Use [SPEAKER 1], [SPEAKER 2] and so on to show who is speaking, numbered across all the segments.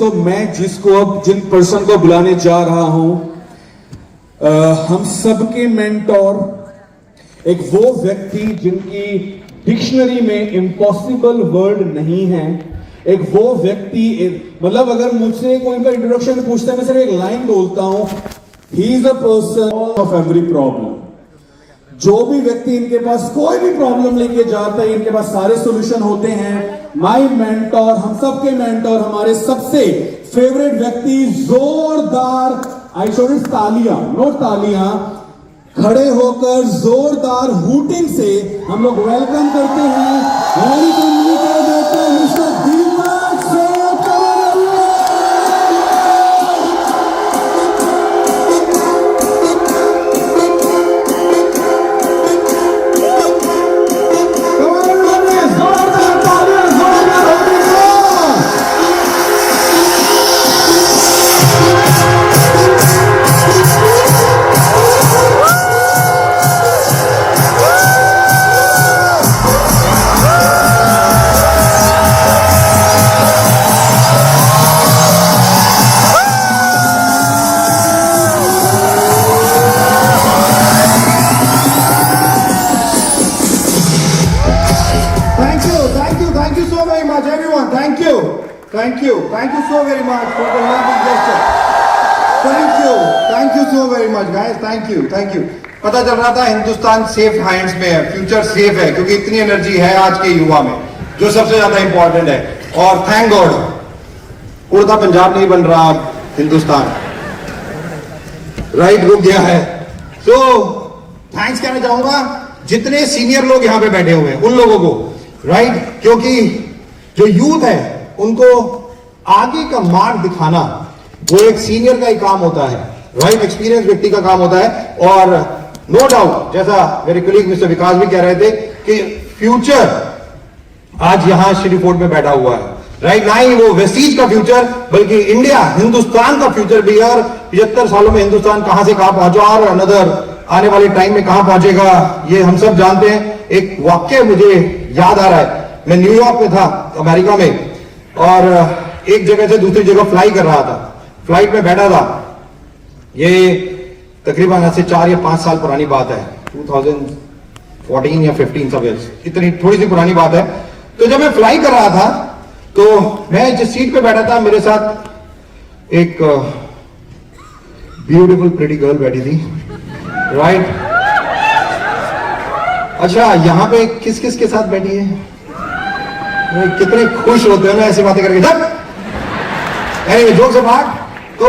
[SPEAKER 1] तो मैं जिसको अब जिन पर्सन को बुलाने जा रहा हूं, हम सबके मेंटोर, एक वो व्यक्ति जिनकी डिक्शनरी में इम्पॉसिबल वर्ड नहीं है, एक वो व्यक्ति, मतलब अगर मुझसे कोई इनका इंट्रोडक्शन पूछता है, मैं सिर्फ एक लाइन बोलता हूं, he is a person of every problem. जो भी व्यक्ति इनके पास कोई भी प्रॉब्लम लेके जाता है, इनके पास सारे सॉल्यूशन होते हैं। माय मेंटोर, हम सबके मेंटोर, हमारे सबसे फेवरेट व्यक्ति, जोरदार, आई शोड इट तालियां, नो तालियां, खड़े होकर जोरदार हूटिंग से हम लोग वेलकम करते हैं हमारी कंपनी का doctor mister Deepak Sokarwala.
[SPEAKER 2] Thank you so very much for the lovely gesture. Thank you so very much guys. Thank you. पता चल रहा था हिंदुस्तान सेफ हैंड्स में है, फ्यूचर सेफ है, क्योंकि इतनी एनर्जी है आज के युवा में, जो सबसे ज्यादा इंपॉर्टेंट है। और थैंक गॉड उड़ता पंजाब नहीं बन रहा अब हिंदुस्तान, राइट, रुक गया है। तो थैंक्स कहना चाहूंगा जितने सीनियर लोग यहाँ पे बैठे हुए हैं उन लोगों को, राइट, क्योंकि जो यूथ है उनको आगे का मार्ग दिखाना वो एक सीनियर का ही काम होता है, राइट, एक्सपीरियंस व्यक्ति का काम होता है। और नो डाउट, जैसा मेरे कलीग मिस्टर विकास भी कह रहे थे कि फ्यूचर आज यहां श्री फोर्ट में बैठा हुआ है, राइट, ना ही वो वेस्टीज का फ्यूचर बल्कि इंडिया, हिंदुस्तान का फ्यूचर भी है। और 75 सालों में हिंदुस्तान कहां से कहां पहुंचा और अनदर आने वाले टाइम में कहां पहुंचेगा ये हम सब जानते हैं। एक वाक्य मुझे याद आ रहा है, मैं न्यूयॉर्क में था अमेरिका में, और एक जगह से दूसरी जगह फ्लाई कर रहा था, फ्लाइट में बैठा था, ये तकरीबन आज से 4 या 5 साल पुरानी बात है, 2014 या 15 सब, इतनी थोड़ी सी पुरानी बात है। तो जब मैं फ्लाई कर रहा था तो मैं जिस सीट पे बैठा था मेरे साथ एक ब्यूटीफुल प्रिटी गर्ल बैठी थी, राइट। अच्छा, यहां पे किस किस के साथ बैठी है, कितने खुश होते हैं ना ऐसी बातें करके। जब जोक से बात, तो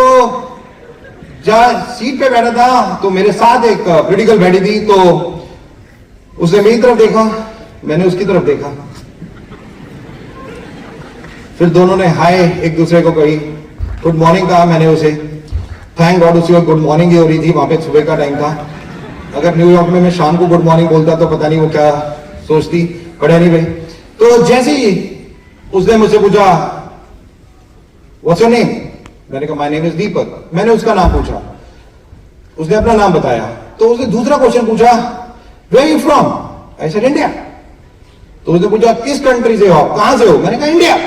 [SPEAKER 2] जब सीट पे बैठा था तो मेरे साथ एक प्रिटी गर्ल बैठी थी, तो उसने मेरी तरफ देखा, मैंने उसकी तरफ देखा, फिर दोनों ने हाय एक दूसरे को कही, गुड मॉर्निंग कहा मैंने उसे। थैंक गॉड उसी वक्त गुड मॉर्निंग ही हो रही थी, वहां पे सुबह का टाइम था। अगर न्यूयॉर्क में मैं शाम को गुड मॉर्निंग बोलता तो पता नहीं वो क्या सोचती, पढ़े नहीं भाई। तो जैसे ही उसने मुझसे पूछा व्हाट्स योर नेम, मैंने कहा माय नेम इज दीपक। मैंने उसका नाम पूछा, उसने अपना नाम बताया। तो उसने दूसरा क्वेश्चन पूछा, where are you from, I said India. तो उसने पूछा किस कंट्री से हो आप, कहां से हो, मैंने कहा इंडिया।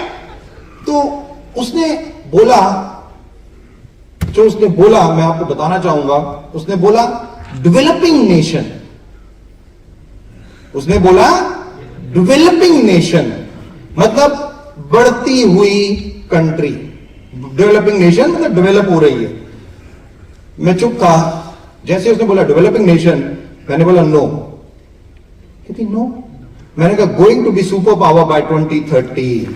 [SPEAKER 2] तो उसने बोला, जो उसने बोला मैं आपको बताना चाहूंगा, उसने बोला डेवलपिंग नेशन। उसने बोला डेवलपिंग नेशन मतलब बढ़ती हुई कंट्री, डेवलपिंग नेशन मतलब डेवलप हो रही है। मैं चुप था, जैसे उसने बोला डेवलपिंग नेशन, मैंने बोला नो। कहती नो, मैंने कहा going to be super power by 2030।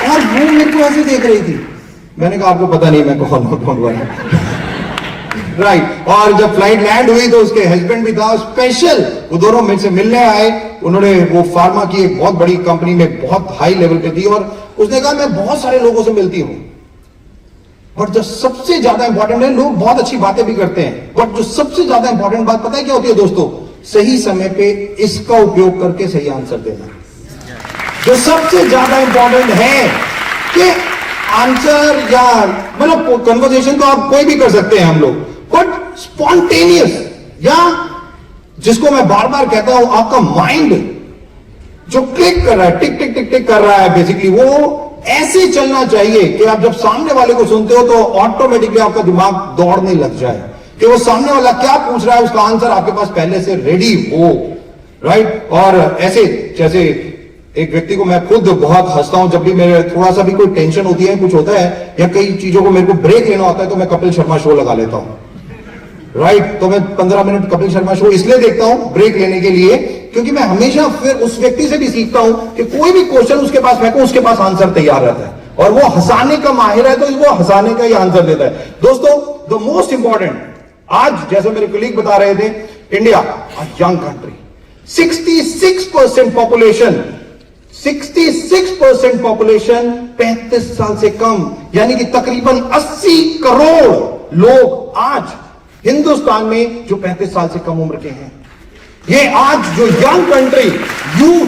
[SPEAKER 2] और वो मेरे को ऐसे देख रही थी, मैंने कहा आपको पता नहीं मैं कौन हूं, डोंट वरी, राइट। और जब फ्लाइट लैंड हुई तो उसके हस्बैंड भी था, स्पेशल वो दोनों मेरे से मिलने आए। उन्होंने वो फार्मा की एक बहुत बड़ी कंपनी में बहुत हाई लेवल पे थी, और उसने कहा मैं बहुत सारे लोगों से मिलती हूं, बट जो सबसे ज्यादा इंपॉर्टेंट है, लोग बहुत अच्छी बातें भी करते हैं, बट जो सबसे ज्यादा इंपॉर्टेंट बात पता है क्या होती है दोस्तों, सही समय पे इसका उपयोग करके सही आंसर देना। जो सबसे ज्यादा इंपॉर्टेंट है कि आंसर या मतलब कन्वर्सेशन तो आप कोई भी कर सकते हैं हम लोग, बट स्पॉन्टेनियस या जिसको मैं बार बार कहता हूं, आपका माइंड जो क्लिक कर रहा है, टिक टिक टिक टिक कर रहा है, बेसिकली वो ऐसे चलना चाहिए कि आप जब सामने वाले को सुनते हो तो ऑटोमेटिकली आपका दिमाग दौड़ने लग जाए कि वो सामने वाला क्या पूछ रहा है, उसका आंसर आपके पास पहले से रेडी हो, राइट। और ऐसे जैसे एक व्यक्ति को मैं खुद बहुत हंसता हूं, जब भी मेरे थोड़ा सा भी कोई टेंशन होती है, कुछ होता है या कई चीजों को मेरे को ब्रेक लेना होता है, तो मैं कपिल शर्मा शो लगा लेता हूं, राइट। तो मैं 15 मिनट कपिल शर्मा शो इसलिए देखता हूं ब्रेक लेने के लिए, क्योंकि मैं हमेशा फिर उस व्यक्ति से भी सीखता हूं कि कोई भी क्वेश्चन उसके पास फेंको, उसके पास आंसर तैयार रहता है, और वो हंसाने का माहिर है तो वो हंसाने का ही आंसर देता है। दोस्तों, द मोस्ट इंपॉर्टेंट, आज जैसे मेरे कलीग बता रहे थे, इंडिया यंग कंट्री, 66% पॉपुलेशन 35 साल से कम, यानी कि तकरीबन 80 करोड़ लोग आज हिंदुस्तान में जो 35 साल से कम उम्र के हैं। ये आज जो यंग कंट्री, यूथ,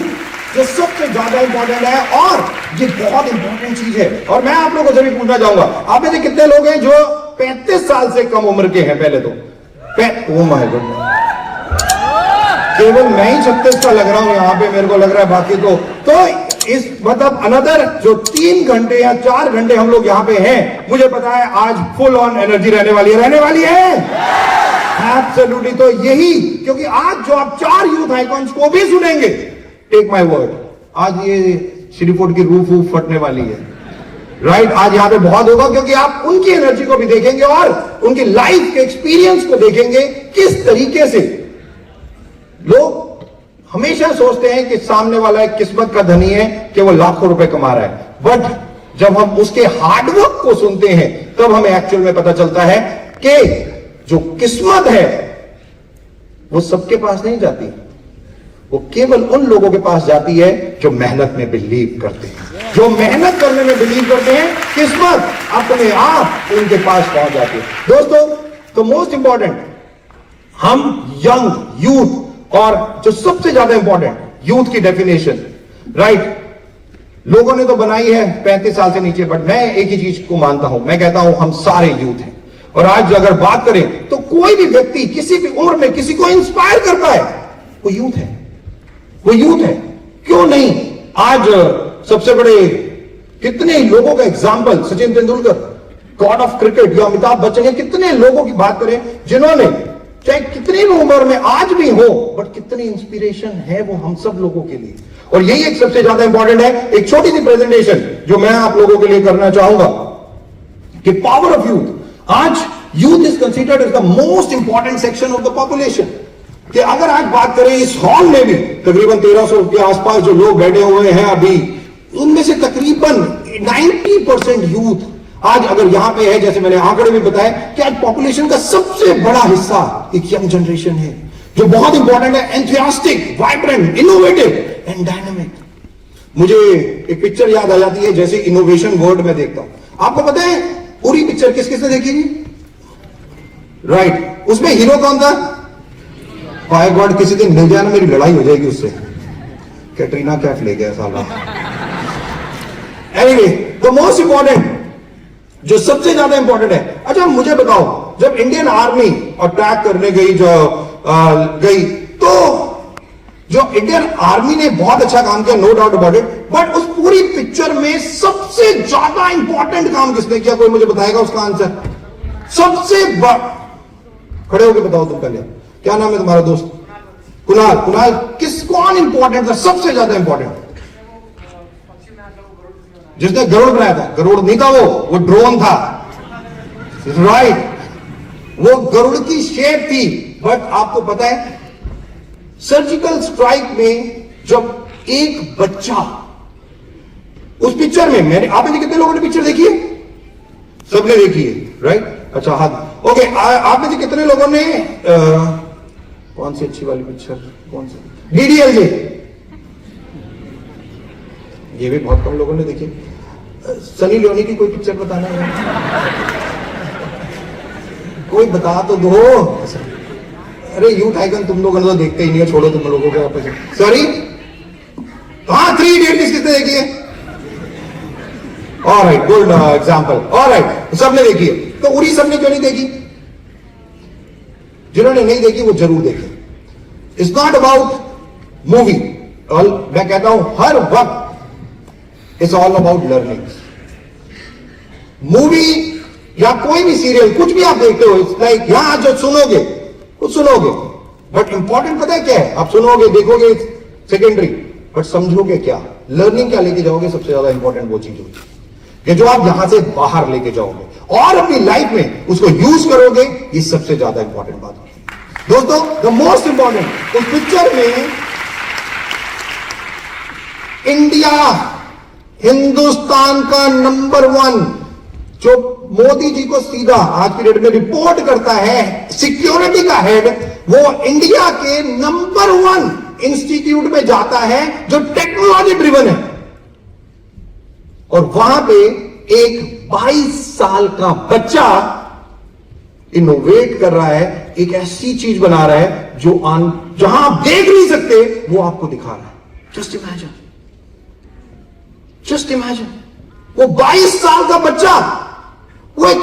[SPEAKER 2] जो सबसे ज्यादा इंपॉर्टेंट है, और ये बहुत इंपॉर्टेंट चीज है। और मैं आप लोगों से भी पूछना चाहूंगा, आप में से कितने लोग हैं जो 35 साल से कम उम्र के हैं? पहले तो ओ माय गॉड, केवल मैं ही 36 का लग रहा हूं यहां पे, मेरे को लग रहा है बाकी तो इस मतलब अनदर जो 3 घंटे या 4 घंटे हम लोग यहां पे हैं, मुझे पता है आज फुल ऑन एनर्जी रहने वाली है। एब्सोल्युटली। तो यही, क्योंकि आज जो आप 4 यूथ आइकॉन्स को भी सुनेंगे, टेक माय वर्ड, आज ये श्रीफोर्ट की रूफ फटने वाली है, राइट। आज यहां पे बहुत होगा, क्योंकि आप उनकी एनर्जी को भी देखेंगे और उनकी लाइफ के एक्सपीरियंस को देखेंगे, किस तरीके से लोग हमेशा सोचते हैं कि सामने वाला एक किस्मत का धनी है कि वो लाखों रुपए कमा रहा है, बट जब हम उसके हार्डवर्क को सुनते हैं तब हमें एक्चुअल में पता चलता है कि जो किस्मत है वो सबके पास नहीं जाती, वो केवल उन लोगों के पास जाती है जो मेहनत में बिलीव करते हैं। जो मेहनत करने में बिलीव करते हैं, किस्मत अपने आप उनके पास पहुंच जाती है। दोस्तों, तो मोस्ट इंपॉर्टेंट, हम यंग यूथ, और जो सबसे ज्यादा इंपॉर्टेंट, यूथ की डेफिनेशन, राइट, लोगों ने तो बनाई है 35 साल से नीचे, बट मैं एक ही चीज को मानता हूं, मैं कहता हूं हम सारे यूथ हैं। और आज अगर बात करें तो कोई भी व्यक्ति किसी भी उम्र में किसी को इंस्पायर कर पाए, वो यूथ है, वो यूथ है। क्यों नहीं? आज सबसे बड़े कितने लोगों का example, Sachin Tendulkar, God of cricket, या अमिताभ बच्चन, है, कितने लोगों की बात करें जिन्होंने चाहे कितनी भी उम्र में आज भी हो, बट कितनी इंस्पिरेशन है वो हम सब लोगों के लिए। और यही एक सबसे ज्यादा इंपॉर्टेंट है। एक छोटी सी प्रेजेंटेशन जो मैं आप लोगों के लिए करना चाहूंगा कि पावर ऑफ यूथ। आज youth is considered as the most important section of the population. कि अगर आज बात करें इस हॉल में भी तकरीबन 1300 के आसपास जो लोग बैठे हुए हैं अभी, उनमें से तकरीबन 90% यूथ आज अगर यहां पे है, जैसे मैंने आंकड़े में बताया कि आज पॉपुलेशन का सबसे बड़ा हिस्सा एक यंग जनरेशन है, जो बहुत इंपॉर्टेंट है, enthusiastic, vibrant, innovative and dynamic. मुझे एक पिक्चर याद आ जाती है, जैसे इनोवेशन वर्ड में देखता हूं। आपको पता है पूरी पिक्चर किस किसने देखी थी? राइट, उसमें हीरो कौन था? बाय गॉड, किसी दिन मिल जाए ना, मेरी लड़ाई हो जाएगी उससे। कैटरीना कैफ ले गया साला। एनीवे, द मोस्ट इंपॉर्टेंट, जो सबसे ज्यादा इंपॉर्टेंट है, अच्छा मुझे बताओ, जब इंडियन आर्मी अटैक करने गई गई तो जो इंडियन आर्मी ने बहुत अच्छा काम किया, no doubt about it, but उस पूरी पिक्चर में सबसे ज्यादा इंपॉर्टेंट काम किसने किया? कोई मुझे बताएगा उसका आंसर? सबसे खड़े होकर बताओ तुम पहले, क्या नाम है तुम्हारा दोस्त? कुणाल। कुणाल, कौन इंपॉर्टेंट था, सबसे ज्यादा इंपॉर्टेंट? जिसने गरुड़ बनाया था। गरुड़ नहीं था वो ड्रोन था, राइट। वो गरुड़ की शेप थी, बट आपको पता है सर्जिकल स्ट्राइक में जब एक बच्चा उस पिक्चर में, मैंने, आपने कितने लोगों ने पिक्चर देखी है? सबने देखी है, राइट। अच्छा हाथ, ओके। आप में से कितने लोगों ने कौन सी अच्छी वाली पिक्चर, कौन सी? डीडीएलजे। ये भी बहुत कम लोगों ने देखी। सनी लियोनी की कोई पिक्चर बताना है? कोई बता तो दो। अरे यूथ आइकन तुम लोगों ने तो देखते ही नहीं है, छोड़ो तुम लोगों को। सॉरी, हाँ, 3 इडियट किसने देखी है? Alright, good example. ऑलराइट, सबने देखी है। तो उरी सबने क्यों नहीं देखी? जिन्होंने नहीं देखी वो जरूर देखें। इट्स नॉट अबाउट मूवी, मैं कहता हूं हर वक्त it's all about learning. Movie या कोई भी सीरियल, कुछ भी आप देखते हो, इट्स लाइक यहां जो सुनोगे कुछ सुनोगे, बट इंपॉर्टेंट पता है क्या है? आप सुनोगे देखोगे सेकेंडरी, बट समझोगे क्या, लर्निंग क्या लेके जाओगे, सबसे ज्यादा इंपॉर्टेंट वो चीज होती है कि जो आप यहां से बाहर लेके जाओगे और अपनी लाइफ में उसको यूज करोगे, ये सबसे ज्यादा इंपॉर्टेंट बात होती है। दोस्तों, द मोस्ट इंपॉर्टेंट, उस पिक्चर में इंडिया हिंदुस्तान का नंबर 1 जो मोदी जी को सीधा आज की डेट में रिपोर्ट करता है, सिक्योरिटी का हेड, वो इंडिया के नंबर 1 इंस्टीट्यूट में जाता है जो टेक्नोलॉजी ड्रिवन है, और वहां पे एक 22 साल का बच्चा इनोवेट कर रहा है, एक ऐसी चीज बना रहा है जो जहां आप देख नहीं सकते वो आपको दिखा रहा है। जस्ट इमेजिन, जस्ट इमेजिन, वो 22 साल का बच्चा वो एक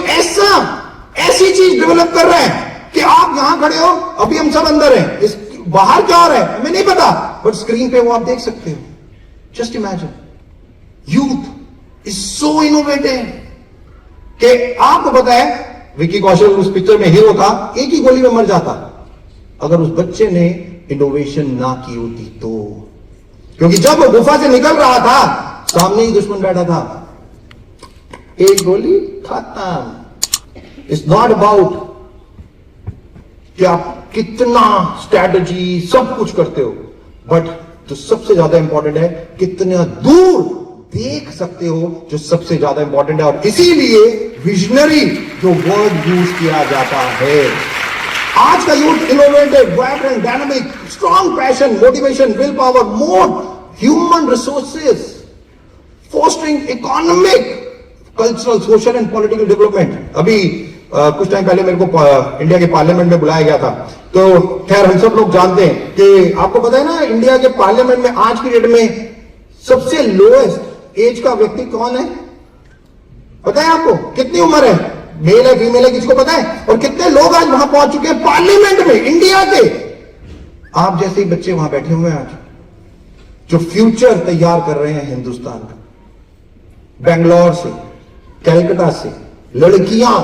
[SPEAKER 2] ऐसी चीज डेवलप कर रहा है कि आप यहां खड़े हो, अभी हम सब अंदर हैं, इस बाहर क्या हो रहा है हमें नहीं पता, बट स्क्रीन पे वो आप देख सकते हो। Just imagine, youth is so innovative कि आपको पता है विकी कौशल उस पिक्चर में हीरो था, एक ही गोली में मर जाता अगर उस बच्चे ने इनोवेशन ना की होती तो, क्योंकि जब वो गुफा से निकल रहा था सामने ही दुश्मन बैठा था, एक गोली खत्म। इट्स नॉट अबाउट कि आप कितना स्ट्रैटेजी सब कुछ करते हो, बट जो सबसे ज्यादा इंपॉर्टेंट है कितना दूर देख सकते हो, जो सबसे ज्यादा इंपॉर्टेंट है। और इसीलिए विजनरी जो वर्ड यूज किया जाता है। आज का youth innovative, vibrant, dynamic, strong passion, motivation, will power, more human resources, fostering economic, cultural, social and political development. अभी कुछ टाइम पहले मेरे को इंडिया के पार्लियामेंट में बुलाया गया था, तो खैर हम सब लोग जानते हैं कि आपको पता है ना, इंडिया के पार्लियामेंट में आज की डेट में सबसे लोएस्ट एज का व्यक्ति कौन है? पता है आपको? कितनी उम्र है? मेल है, फीमेल है, किसको पता है? और कितने लोग आज वहां पहुंच चुके हैं पार्लियामेंट में इंडिया के? आप जैसे ही बच्चे वहां बैठे हुए हैं आज, जो फ्यूचर तैयार कर रहे हैं हिंदुस्तान का। बेंगलोर से, कलकत्ता से लड़कियां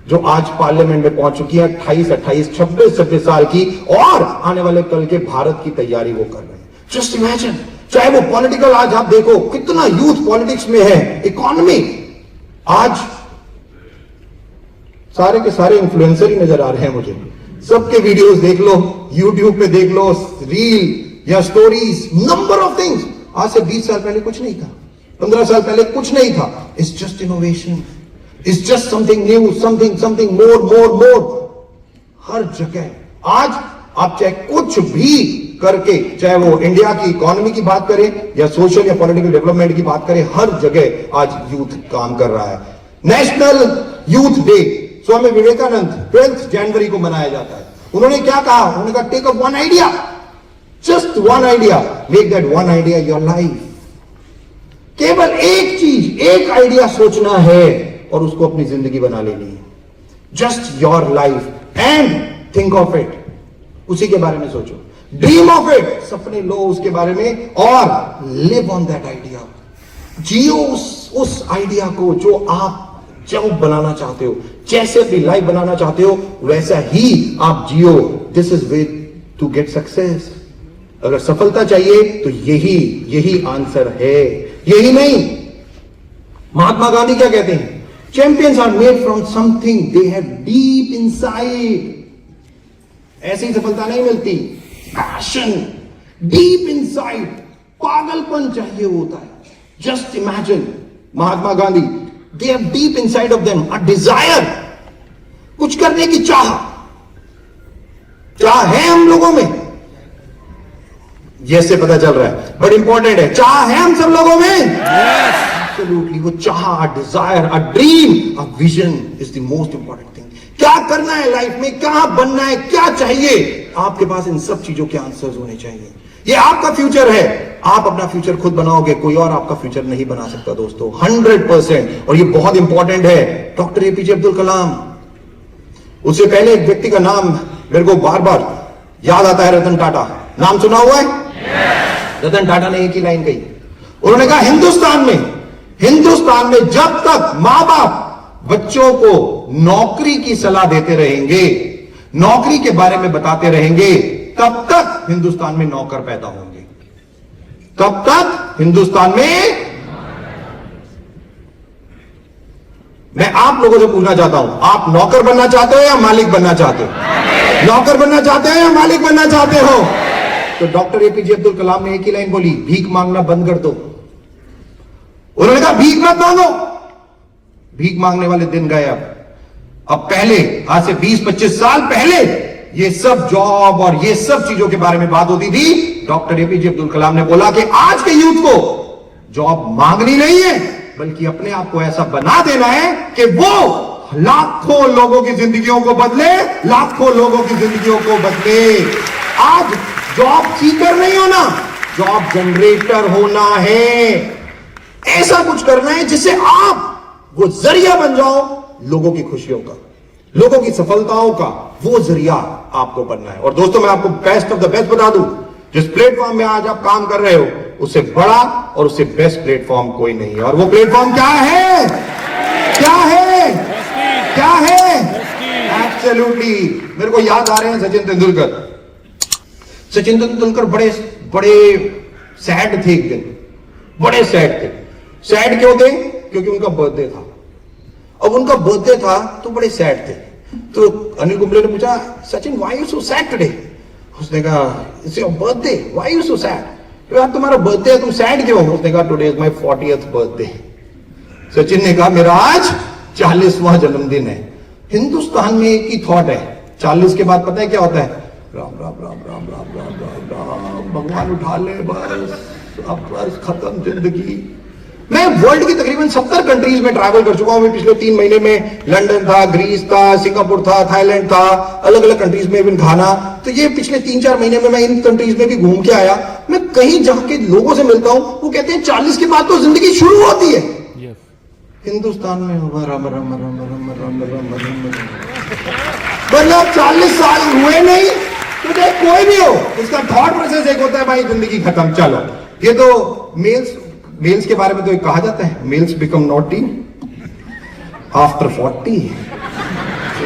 [SPEAKER 2] जो आज पार्लियामेंट में पहुंच चुकी हैं, 28, 26 साल की, और आने वाले कल के भारत की तैयारी वो कर रहे हैं। जस्ट इमेजिन, चाहे वो पॉलिटिकल, आज आप देखो कितना यूथ पॉलिटिक्स में है, इकोनॉमी, आज सारे के सारे इन्फ्लुएंसर ही नजर आ रहे हैं मुझे। सबके वीडियोस देख लो, यूट्यूब पे देख लो, रील या स्टोरीज, नंबर ऑफ थिंग्स। आज से 20 साल पहले कुछ नहीं था, 15 साल पहले कुछ नहीं था। It's just innovation, it's just something new, something more. हर जगह आज आप चाहे कुछ भी करके, चाहे वो इंडिया की इकोनॉमी की बात करें या सोशल या पॉलिटिकल डेवलपमेंट की बात करें, हर जगह आज यूथ काम कर रहा है। National youth day Swami Vivekananda 12 जनवरी को मनाया जाता है। उन्होंने क्या कहा? उन्होंने कहा take up one idea, just one idea, make that one idea your life. केवल एक चीज, एक आइडिया सोचना है और उसको अपनी जिंदगी बना लेनी है। Just your life and think of it, उसी के बारे में सोचो, ड्रीम ऑफ इट, सपने लो उसके बारे में, और लिव ऑन दैट आइडिया। जियो उस आइडिया को जो आप जब बनाना चाहते हो, जैसे अपनी लाइफ बनाना चाहते हो, वैसा ही आप जियो। This is way to get success. अगर सफलता चाहिए तो यही आंसर है। यही नहीं, महात्मा गांधी क्या कहते हैं? Champions are made from something they have deep inside. ऐसे ही सफलता नहीं मिलती, पैशन, डीप इनसाइड, पागलपन चाहिए होता है। Just imagine, Mahatma Gandhi, they have deep inside of them a desire, कुछ करने की चाह है हम लोगों में, जैसे पता चल रहा है, बट इंपॉर्टेंट है, चाह है हम सब लोगों में। एब्सोल्युटली, वो चाह, a desire, a dream, a vision is the most important thing. क्या करना है लाइफ में, क्या बनना है, क्या चाहिए, आपके पास इन सब चीजों के आंसर्स होने चाहिए। ये आपका फ्यूचर है, आप अपना फ्यूचर खुद बनाओगे, कोई और आपका फ्यूचर नहीं बना सकता दोस्तों, 100%। और ये बहुत इंपॉर्टेंट है। डॉक्टर एपीजे अब्दुल कलाम, उससे पहले एक व्यक्ति का नाम मेरे को बार बार याद आता है रतन टाटा, नाम सुना हुआ है? रतन टाटा ने एक ही लाइन कही, उन्होंने कहा हिंदुस्तान में जब तक मां बाप बच्चों को नौकरी की सलाह देते रहेंगे, नौकरी के बारे में बताते रहेंगे, तब तक हिंदुस्तान में नौकर पैदा होंगे, तब तक हिंदुस्तान में। मैं आप लोगों से पूछना चाहता हूं, आप नौकर बनना चाहते हो या मालिक बनना चाहते हो? नौकर बनना चाहते हो या मालिक बनना चाहते हो? तो डॉक्टर एपीजे अब्दुल कलाम ने एक ही लाइन बोली, भीख मांगना बंद कर दो। उन्होंने कहा भीख मत मांगो, भीख मांगने वाले दिन गए। अब पहले, आज से 20-25 साल पहले ये सब जॉब और ये सब चीजों के बारे में बात होती थी। डॉक्टर एपीजे अब्दुल कलाम ने बोला कि आज के यूथ को जॉब मांगनी नहीं है, बल्कि अपने आप को ऐसा बना देना है कि वो लाखों लोगों की जिंदगियों को बदले, लाखों लोगों की जिंदगियों को बदले। आज जॉब सीकर नहीं होना, जॉब जनरेटर होना है। ऐसा कुछ करना है जिससे आप वो जरिया बन जाओ लोगों की खुशियों का, लोगों की सफलताओं का, वो जरिया आपको बनना है। और दोस्तों, मैं आपको बेस्ट ऑफ द बेस्ट बता दूं, जिस प्लेटफॉर्म में आज आप काम कर रहे हो, उससे बड़ा और उससे बेस्ट प्लेटफॉर्म कोई नहीं है। और वो प्लेटफॉर्म क्या है? क्या है? क्या है? एब्सोल्युटली। मेरे को याद आ रहे हैं सचिन तेंदुलकर। सचिन तेंदुलकर बड़े बड़े सैड थे एक दिन, बड़े सैड थे। सैड क्यों थे? क्योंकि उनका बर्थडे था। अब उनका बर्थडे था तो बड़े सैड थे। तो अनिल कुंबले ने पूछा, Sachin why you so sad today? उसने कहा, it's your birthday, why you so sad? यार तुम्हारा बर्थडे है, तुम सैड क्यों? उसने कहा, today is my 40th birthday. Sachin ने कहा, मेरा आज 40वां जन्मदिन है। हिंदुस्तान में एक ही थॉट है, 40 के बाद पता है क्या होता है? राम राम राम राम राम राम राम राम, भगवान उठा ले बस, अब बस खत्म जिंदगी। मैं वर्ल्ड की तकरीबन 70 कंट्रीज में ट्रैवल कर चुका हूं। मैं पिछले 3 महीने में लंदन था, ग्रीस था, सिंगापुर था, थाईलैंड था, अलग अलग कंट्रीज में, इवन घाना। तो ये पिछले 3-4 महीने में मैं इन कंट्रीज में भी घूम के आया। मैं कहीं जाके लोगों से मिलता हूं, वो कहते हैं 40 के बाद तो जिंदगी शुरू होती है। हिंदुस्तान में मतलब 40 साल हुए नहीं, तो चाहे कोई भी हो, इसका थॉट प्रोसेस एक होता है, भाई जिंदगी खत्म, चलो। ये तो मेल्स के बारे में तो एक कहा जाता है, males become naughty after 40,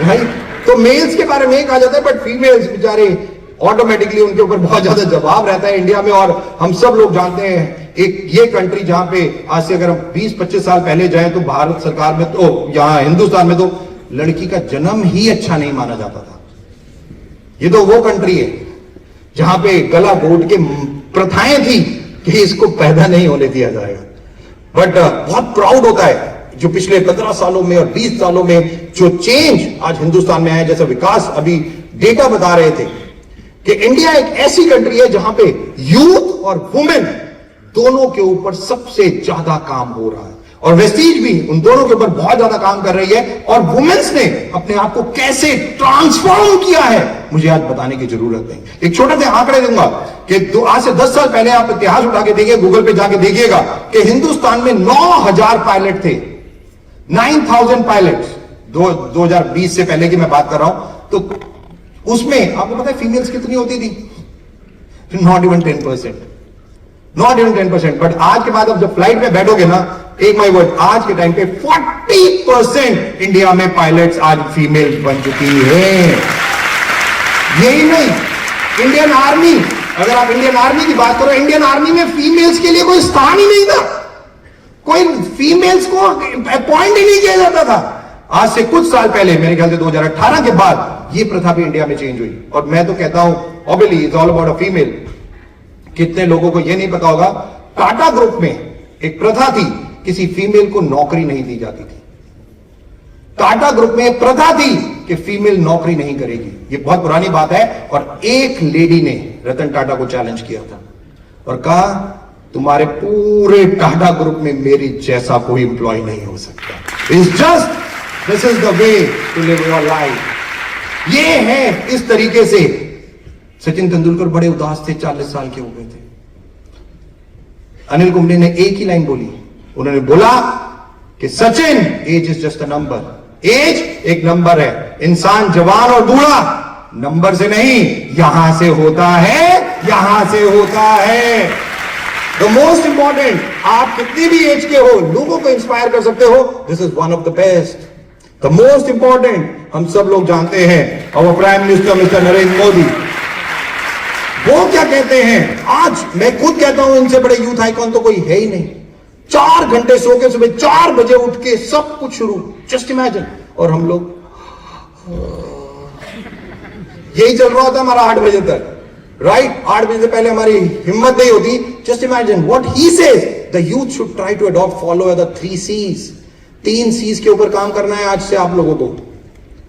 [SPEAKER 2] right? तो मेल्स के बारे में कहा जाता है, बट फीमेल्स बेचारे ऑटोमेटिकली उनके ऊपर बहुत ज्यादा दबाव रहता है इंडिया में। और हम सब लोग जानते हैं, एक ये कंट्री जहां पे आज से अगर हम 20-25 साल पहले जाएं तो भारत सरकार में तो, यहां हिंदुस्तान में तो लड़की का जन्म ही अच्छा नहीं माना जाता था। ये तो वो कंट्री है जहां पे गला घोट के प्रथाएं थी कि इसको पैदा नहीं होने दिया जाएगा। बट बहुत प्राउड होता है जो पिछले 15 सालों में और 20 सालों में जो चेंज आज हिंदुस्तान में आया। जैसा विकास अभी डेटा बता रहे थे कि इंडिया एक ऐसी कंट्री है जहां पे यूथ और वुमेन दोनों के ऊपर सबसे ज्यादा काम हो रहा है, और वेस्टीज भी उन दोनों के ऊपर बहुत ज्यादा काम कर रही है। और वुमेन्स ने अपने आप को कैसे ट्रांसफॉर्म किया है, मुझे आज बताने की जरूरत नहीं। एक छोटे से आंकड़े दूंगा कि आज से 10 साल पहले आप इतिहास उठा के देखिए, गूगल पे जाके देखिएगा कि हिंदुस्तान में 9000 पायलट थे, 9000 पायलट्स। 2020 से पहले की मैं बात कर रहा हूं। तो उसमें आपको पता है फीमेल्स कितनी होती थी? Not even 10%, not even 10%। But आज के बाद अब जब फ्लाइट में बैठोगे ना, टेक माय वर्ड, आज के टाइम पे 40% इंडिया में पायलट्स आज फीमेल बन चुकी है। यही नहीं, इंडियन आर्मी, अगर आप इंडियन आर्मी की बात करो, इंडियन आर्मी में फीमेल्स के लिए कोई स्थान ही नहीं था, कोई फीमेल्स को अपॉइंट ही नहीं किया जाता था। आज से कुछ साल पहले, मेरे ख्याल से 2018 के बाद ये प्रथा भी इंडिया में चेंज हुई। और मैं तो कहता हूं, obviously it's all about a female. कितने लोगों को ये नहीं पता होगा, टाटा ग्रुप में एक प्रथा थी, किसी फीमेल को नौकरी नहीं दी जाती थी। टाटा ग्रुप में एक प्रथा थी कि फीमेल नौकरी नहीं करेगी। ये बहुत पुरानी बात है। और एक लेडी ने रतन टाटा को चैलेंज किया था और कहा, तुम्हारे पूरे टाटा ग्रुप में मेरी जैसा कोई एम्प्लॉय नहीं हो सकता। It's just this is the way to live your life. ये है इस तरीके से। सचिन तेंदुलकर बड़े उदास थे, 40 साल के हो गए थे। अनिल कुंबले ने एक ही लाइन बोली, उन्होंने बोला कि Sachin, age is just a number. Age एक नंबर है, इंसान जवान और बूढ़ा नंबर से नहीं, यहां से होता है, यहां से होता है। द मोस्ट इंपॉर्टेंट, आप कितनी भी एज के हो, लोगों को इंस्पायर कर सकते हो, this is one of the best. The most important, हम सब लोग जानते हैं, और prime minister mister Narendra Modi, वो क्या कहते हैं, आज मैं खुद कहता हूं इनसे बड़े यूथ आइकॉन तो कोई है ही नहीं। 4 घंटे सो के सुबह 4 बजे उठ के सब कुछ शुरू, जस्ट इमेजिन। और हम लोग यही चल रहा होता हमारा 8 बजे तक, राइट? 8 बजे से पहले हमारी हिम्मत नहीं होती। Just imagine what he says, the youth should try to adopt, follow the 3 C's। 3 C's के ऊपर काम करना है आज से आप लोगों को,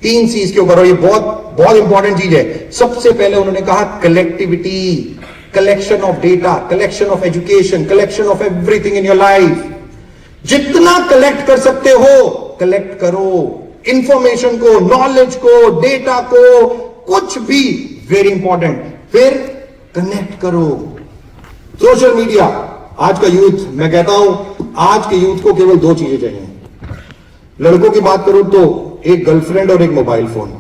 [SPEAKER 2] 3 C's के ऊपर, और ये बहुत बहुत इंपॉर्टेंट चीज है। सबसे पहले उन्होंने कहा collectivity, collection of data, collection of education, collection of everything in your life. जितना कलेक्ट कर सकते हो कलेक्ट करो, इंफॉर्मेशन को, नॉलेज को, डेटा को, कुछ भी, वेरी इंपॉर्टेंट। फिर कनेक्ट करो। सोशल मीडिया, आज का यूथ, मैं कहता हूं आज के यूथ को केवल 2 चीजें चाहिए। लड़कों की बात करूं तो एक गर्लफ्रेंड और एक मोबाइल फोन,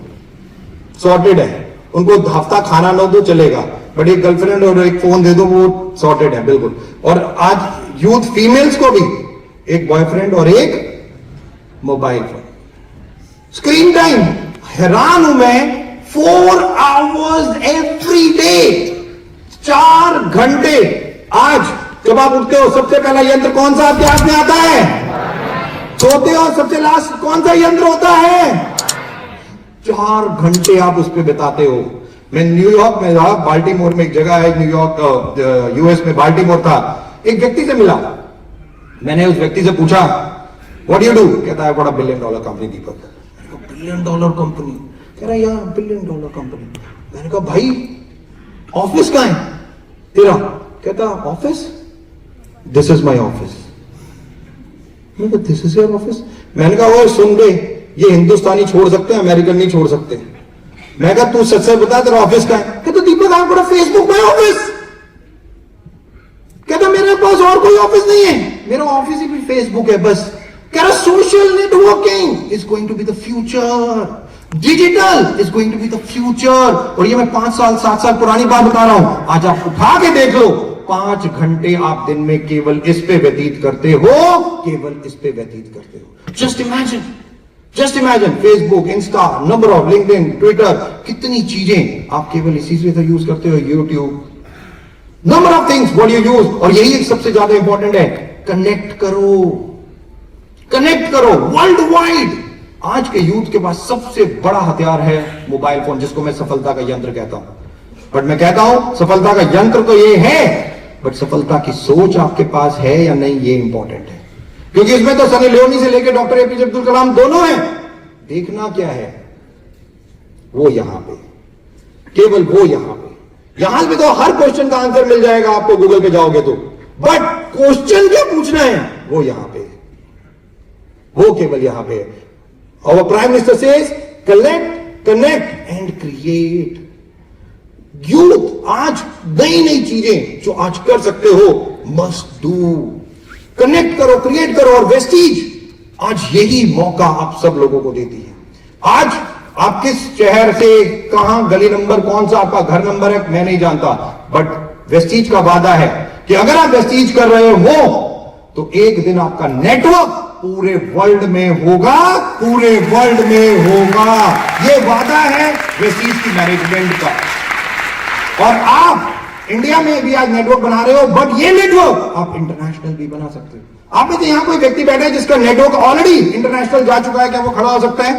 [SPEAKER 2] सॉर्टेड है। उनको हफ्ता खाना न दो चलेगा, बट एक गर्लफ्रेंड और एक फोन दे दो, वो सॉर्टेड है बिल्कुल। और आज यूथ फीमेल्स को भी एक बॉयफ्रेंड और एक मोबाइल फोन। स्क्रीन टाइम, हैरान हूं मैं, 4 hours एवरी डे, 4 घंटे। आज जब आप उठते हो सबसे पहला यंत्र कौन सा आपके हाथ में आता है? सोते हो सबसे लास्ट कौन सा यंत्र होता है? 4 घंटे आप उस पर बिताते हो। मैं न्यूयॉर्क में था, बाल्टीमोर में एक जगह है, न्यूयॉर्क यूएस में बाल्टीमोर था। एक व्यक्ति से मिला, मैंने उस व्यक्ति से पूछा व्हाट यू डू? कहता है बड़ा $1 billion कंपनी दीपक। $1 billion कंपनी? कह रहा है $1 billion कंपनी। मैंने कहा भाई ऑफिस कहां है तेरा? कहता office, this is my office. मैंने कहा दिस इज योर ऑफिस? मैंने कहा वो सुन बे, ये हिंदुस्तानी छोड़ सकते हैं, अमेरिकन नहीं छोड़ सकते। मैं कहा तू सच सच बता तेरा ऑफिस कहां है? कहता दीपक आप बड़ा फेसबुक में ऑफिस। कहता मेरे पास और कोई ऑफिस नहीं है, मेरा ऑफिस ही भी फेसबुक है बस। कह रहा social networking is going to be the future, digital is going to be the future. और ये मैं 5 साल 7 साल पुरानी बात बता रहा हूं, आज आप उठा के देख लो, 5 घंटे आप दिन में केवल इस पे व्यतीत करते हो, केवल इस पे व्यतीत करते हो। Just imagine, just imagine, Facebook, Insta, number of, LinkedIn, Twitter, कितनी चीजें आप केवल इसी से यूज करते हो, YouTube, number of things what you use. और यही एक सबसे ज्यादा इंपॉर्टेंट है, कनेक्ट करो, कनेक्ट करो वर्ल्ड वाइड। आज के यूथ के पास सबसे बड़ा हथियार है मोबाइल फोन, जिसको मैं सफलता का यंत्र कहता हूं। बट मैं कहता हूं सफलता का यंत्र तो ये है, बट सफलता की सोच आपके पास है या नहीं, ये इंपॉर्टेंट है। क्योंकि इसमें तो सनी लियोनी से लेकर डॉक्टर एपीजे अब्दुल कलाम दोनों हैं। देखना क्या है, वो यहां पे, केवल वो यहां पे। यहां पे तो हर क्वेश्चन का आंसर मिल जाएगा आपको, गूगल पे जाओगे तो, बट क्वेश्चन क्या पूछना है वो यहां पे, वो केवल यहां पे है। और prime minister says collect, connect and create. Youth आज नई नई चीजें जो आज कर सकते हो मस्ट डू, कनेक्ट करो, क्रिएट करो। और वेस्टीज आज यही मौका आप सब लोगों को देती है। आज आप किस शहर से, कहां, गली नंबर कौन सा आपका घर नंबर है मैं नहीं जानता, बट वेस्टीज का वादा है कि अगर आप वेस्टीज कर रहे हो तो एक दिन आपका नेटवर्क पूरे वर्ल्ड में होगा, पूरे वर्ल्ड में होगा। ये वादा है वेस्टीज की मैनेजमेंट का। और आप इंडिया में भी आज नेटवर्क बना रहे हो, बट ये नेटवर्क आप इंटरनेशनल भी बना सकते हो। आप में तो यहां कोई व्यक्ति बैठा है जिसका नेटवर्क ऑलरेडी इंटरनेशनल जा चुका है, क्या वो खड़ा हो सकता है?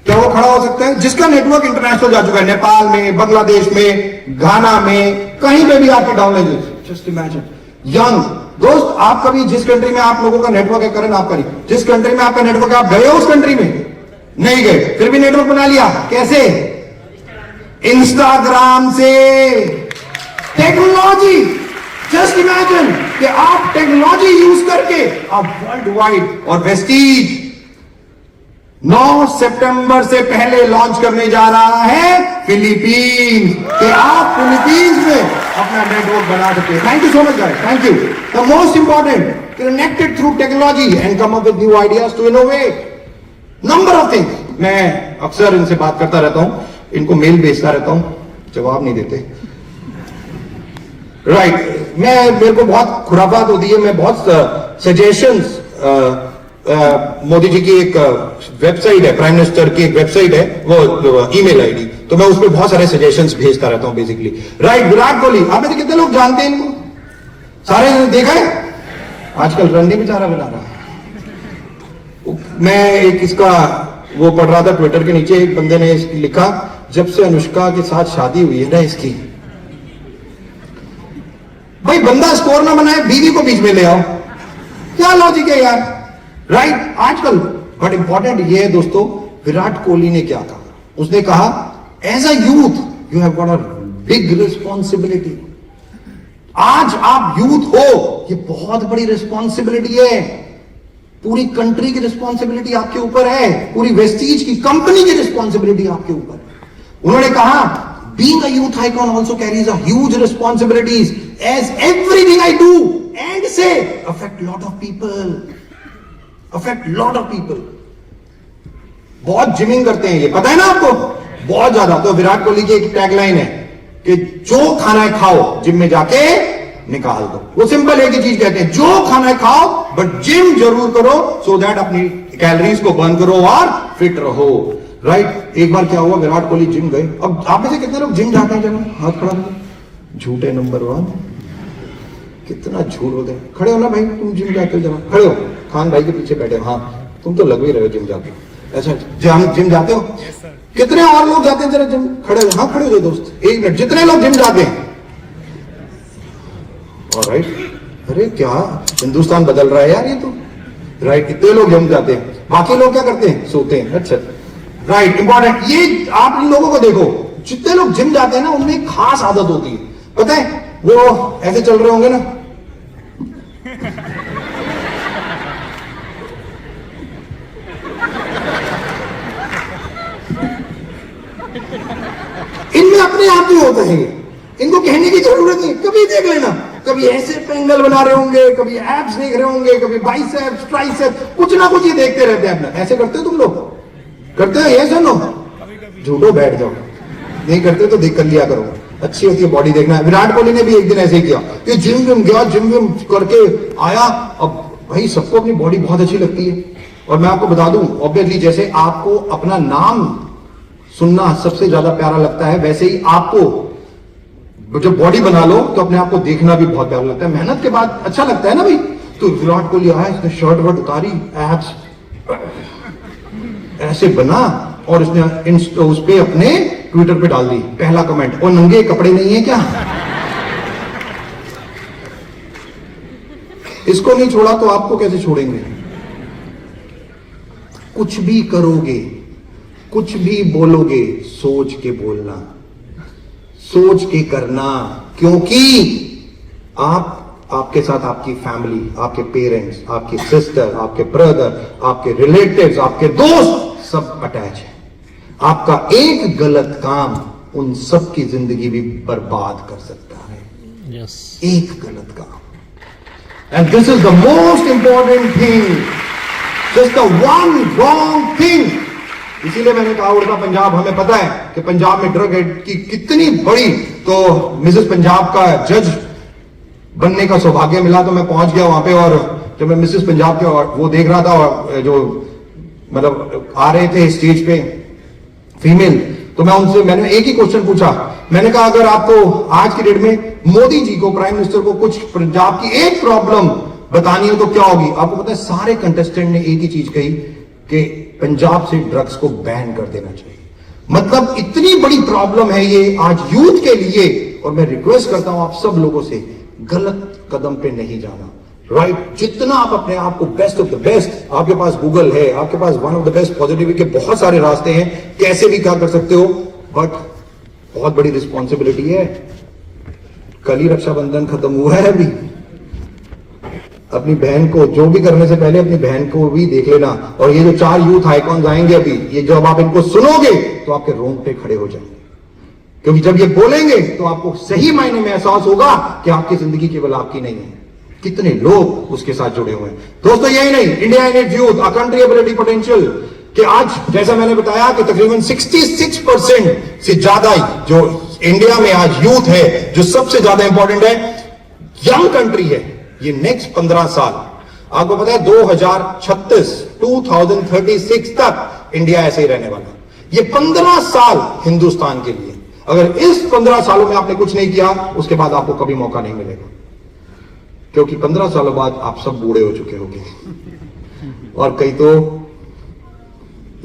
[SPEAKER 2] क्या वो खड़ा हो सकता है? जिसका नेटवर्क इंटरनेशनल जा चुका है, नेपाल में, बांग्लादेश में, घाना में, कहीं पे भी आपके डाउनलोड, जस्ट इमेजिन। यंग दोस्त, आप कभी जिस कंट्री में आप लोगों का नेटवर्क है, करें आप करिए, जिस कंट्री में आपका नेटवर्क है, आप गए हो उस कंट्री में? नहीं गए, फिर भी नेटवर्क बना लिया। कैसे? इंस्टाग्राम से, टेक्नोलॉजी। जस्ट इमेजिन कि आप टेक्नोलॉजी यूज करके आप वर्ल्ड वाइड। और वेस्टीज 9 सितंबर से पहले लॉन्च करने जा रहा है फिलीपींस, कि आप फिलीपींस में अपना नेटवर्क बना सकते हैं। Thank you so much guys, thank you. The most important, connected through technology and come up with new ideas to innovate number of things. मैं अक्सर इनसे बात करता रहता हूं, इनको मेल भेजता रहता हूं, जवाब नहीं देते। राइट, मेरे को बहुत खुराफात होती है, मैं बहुत सजेशंस, मोदी जी की एक वेबसाइट है, प्राइम मिनिस्टर की एक वेबसाइट है, वो ईमेल आईडी, तो मैं उस पर बहुत सारे सजेशंस भेजता रहता हूं बेसिकली। राइट, विराट कोहली, आप में से कितने लोग जानते हैं इनको? सारे ने देखा है? आजकल रन नहीं बेचारा बना रहा। मैं एक इसका वो पढ़ रहा था ट्विटर के नीचे, एक बंदे ने लिखा, जब से अनुष्का के साथ शादी हुई है ना इसकी, भाई बंदा स्कोर ना बनाए, बीवी को बीच में ले आओ, क्या लॉजिक है यार? राइट, आजकल बट इंपॉर्टेंट ये है दोस्तों, विराट कोहली ने क्या कहा? उसने कहा, as a youth you have got a big responsibility. आज आप यूथ हो, ये बहुत बड़ी रिस्पॉन्सिबिलिटी है, पूरी कंट्री की रिस्पॉन्सिबिलिटी आपके ऊपर है, पूरी वेस्टीज की कंपनी की रिस्पॉन्सिबिलिटी आपके ऊपर है। उन्होंने कहा, being a youth icon also carries a huge responsibilities, as everything I do and say affect lot of people, affect lot of people. बहुत जिमिंग करते हैं, ये पता है ना आपको, बहुत ज्यादा। तो विराट कोहली की एक टैगलाइन है कि जो खाना है खाओ, जिम में जाके निकाल दो। वो सिंपल एक ही चीज कहते हैं, जो खाना है खाओ बट जिम जरूर करो, सो दैट अपनी कैलोरीज को बर्न करो और फिट रहो। राइट, एक बार क्या हुआ, विराट कोहली जिम गए। अब आप में से कितने लोग जिम जाते हैं? जब हाथ खड़ा करो, झूठे नंबर 1, कितना झूठ बोलते हैं। खड़े हो ना भाई, तुम जिम जाते हो, जरा खड़े हो। खान भाई के पीछे बैठे, हाँ तुम तो लग ही रहे हो जिम जाते हो। अच्छा, जिम जाते हो? कितने और लोग जाते हैं? जरा जिम खड़े हो, हाँ खड़े हो दोस्त, एक मिनट। जितने लोग जिम जाते हैं, ऑलराइट। अरे क्या हिंदुस्तान बदल रहा है यार ये तो। राइट, कितने लोग जिम जाते हैं, बाकी लोग क्या करते हैं? सोते हैं। अच्छा, राइट, इंपॉर्टेंट। ये आप इन लोगों को देखो, जितने लोग जिम जाते हैं ना, उनमें एक खास आदत होती है, पता है? वो ऐसे चल रहे होंगे ना, इनमें अपने आप ही होता है, इनको कहने की जरूरत नहीं। कभी देख लेना, कभी ऐसे पेंगल बना रहे होंगे, कभी एब्स देख रहे होंगे, कभी बाइसेप्स, ट्राइसेप्स, कुछ ना कुछ ये देखते रहते हैं अपना। ऐसे करते हो तुम लोग? करते हो? ये सुनो, झूठो बैठ जाओ, नहीं करते तो देख कर लिया करो, अच्छी होती है बॉडी देखना। विराट कोहली ने भी एक दिन ऐसे ही किया कि जिम विम गया, जिम विम करके आया। अब भाई सबको अपनी बॉडी बहुत अच्छी लगती है, और मैं आपको बता दूं, ऑब्वियसली जैसे आपको अपना नाम सुनना सबसे ज्यादा प्यारा लगता है, वैसे ही आपको जब बॉडी बना लो तो अपने आप को देखना भी बहुत प्यारा लगता है। मेहनत के बाद अच्छा लगता है ना भाई। तो विराट कोहली आया, इसने शर्ट वर्ट उतारी, एब्स ऐसे बना, और उसने उस पे अपने ट्विटर पे डाल दी पहला कमेंट, और नंगे कपड़े नहीं है क्या? इसको नहीं छोड़ा तो आपको कैसे छोड़ेंगे? कुछ भी करोगे, कुछ भी बोलोगे, सोच के बोलना, सोच के करना, क्योंकि आपके साथ आपकी फैमिली, आपके पेरेंट्स, आपकी सिस्टर, आपके ब्रदर, आपके रिलेटिव्स, आपके दोस्त सब अटैच है। आपका एक गलत काम उन सब की जिंदगी भी बर्बाद कर सकता है।
[SPEAKER 3] Yes.
[SPEAKER 2] एक गलत काम, and this is the most important thing, just the one wrong thing. इसीलिए मैंने कहा उड़ता पंजाब, हमें पता है कि पंजाब में ड्रग एडिक्ट की कितनी बड़ी, तो मिसेस पंजाब का जज बनने का सौभाग्य मिला, तो मैं पहुंच गया वहां पे। और जब मैं मिसेस पंजाब के वो देख रहा था, और जो मतलब आ रहे थे स्टेज पे फीमेल, तो मैंने एक ही क्वेश्चन पूछा। मैंने कहा, अगर आपको आज की डेट में मोदी जी को, प्राइम मिनिस्टर को, कुछ पंजाब की एक प्रॉब्लम बतानी हो तो क्या होगी? आपको पता है सारे कंटेस्टेंट ने एक ही चीज कही कि पंजाब से ड्रग्स को बैन कर देना चाहिए। मतलब इतनी बड़ी प्रॉब्लम है ये आज यूथ के लिए। और मैं रिक्वेस्ट करता हूं आप सब लोगों से, गलत कदम पे नहीं जाना। राइट, जितना आप अपने आप को बेस्ट ऑफ द बेस्ट, आपके पास गूगल है, आपके पास one of the best positivity के बहुत सारे रास्ते हैं, कैसे भी क्या कर सकते हो, बट बहुत बड़ी रिस्पॉन्सिबिलिटी है। कल ही रक्षाबंधन खत्म हुआ है, अभी अपनी बहन को, जो भी करने से पहले अपनी बहन को भी देख लेना। और ये जो 4 यूथ आइकॉन्स आएंगे अभी, ये जब आप इनको सुनोगे तो आपके रोंगटे खड़े हो जाएंगे, क्योंकि जब ये बोलेंगे तो आपको सही मायने में एहसास होगा कि आपकी जिंदगी केवल आपकी नहीं है, कितने लोग उसके साथ जुड़े हुए हैं। दोस्तों यही नहीं, India in its youth, a country ability potential, कि आज जैसा मैंने बताया कि तकरीबन 66% से ज्यादा जो इंडिया में आज यूथ है, जो सबसे ज्यादा इंपॉर्टेंट है, यंग कंट्री है। ये नेक्स्ट 15 साल आपको पता है 2036 तक इंडिया ऐसे ही रहने वाला। ये 15 साल हिंदुस्तान के लिए, अगर इस 15 सालों में आपने कुछ नहीं किया, उसके बाद आपको कभी मौका नहीं मिलेगा, क्योंकि 15 सालों बाद आप सब बूढ़े हो चुके होंगे और कई तो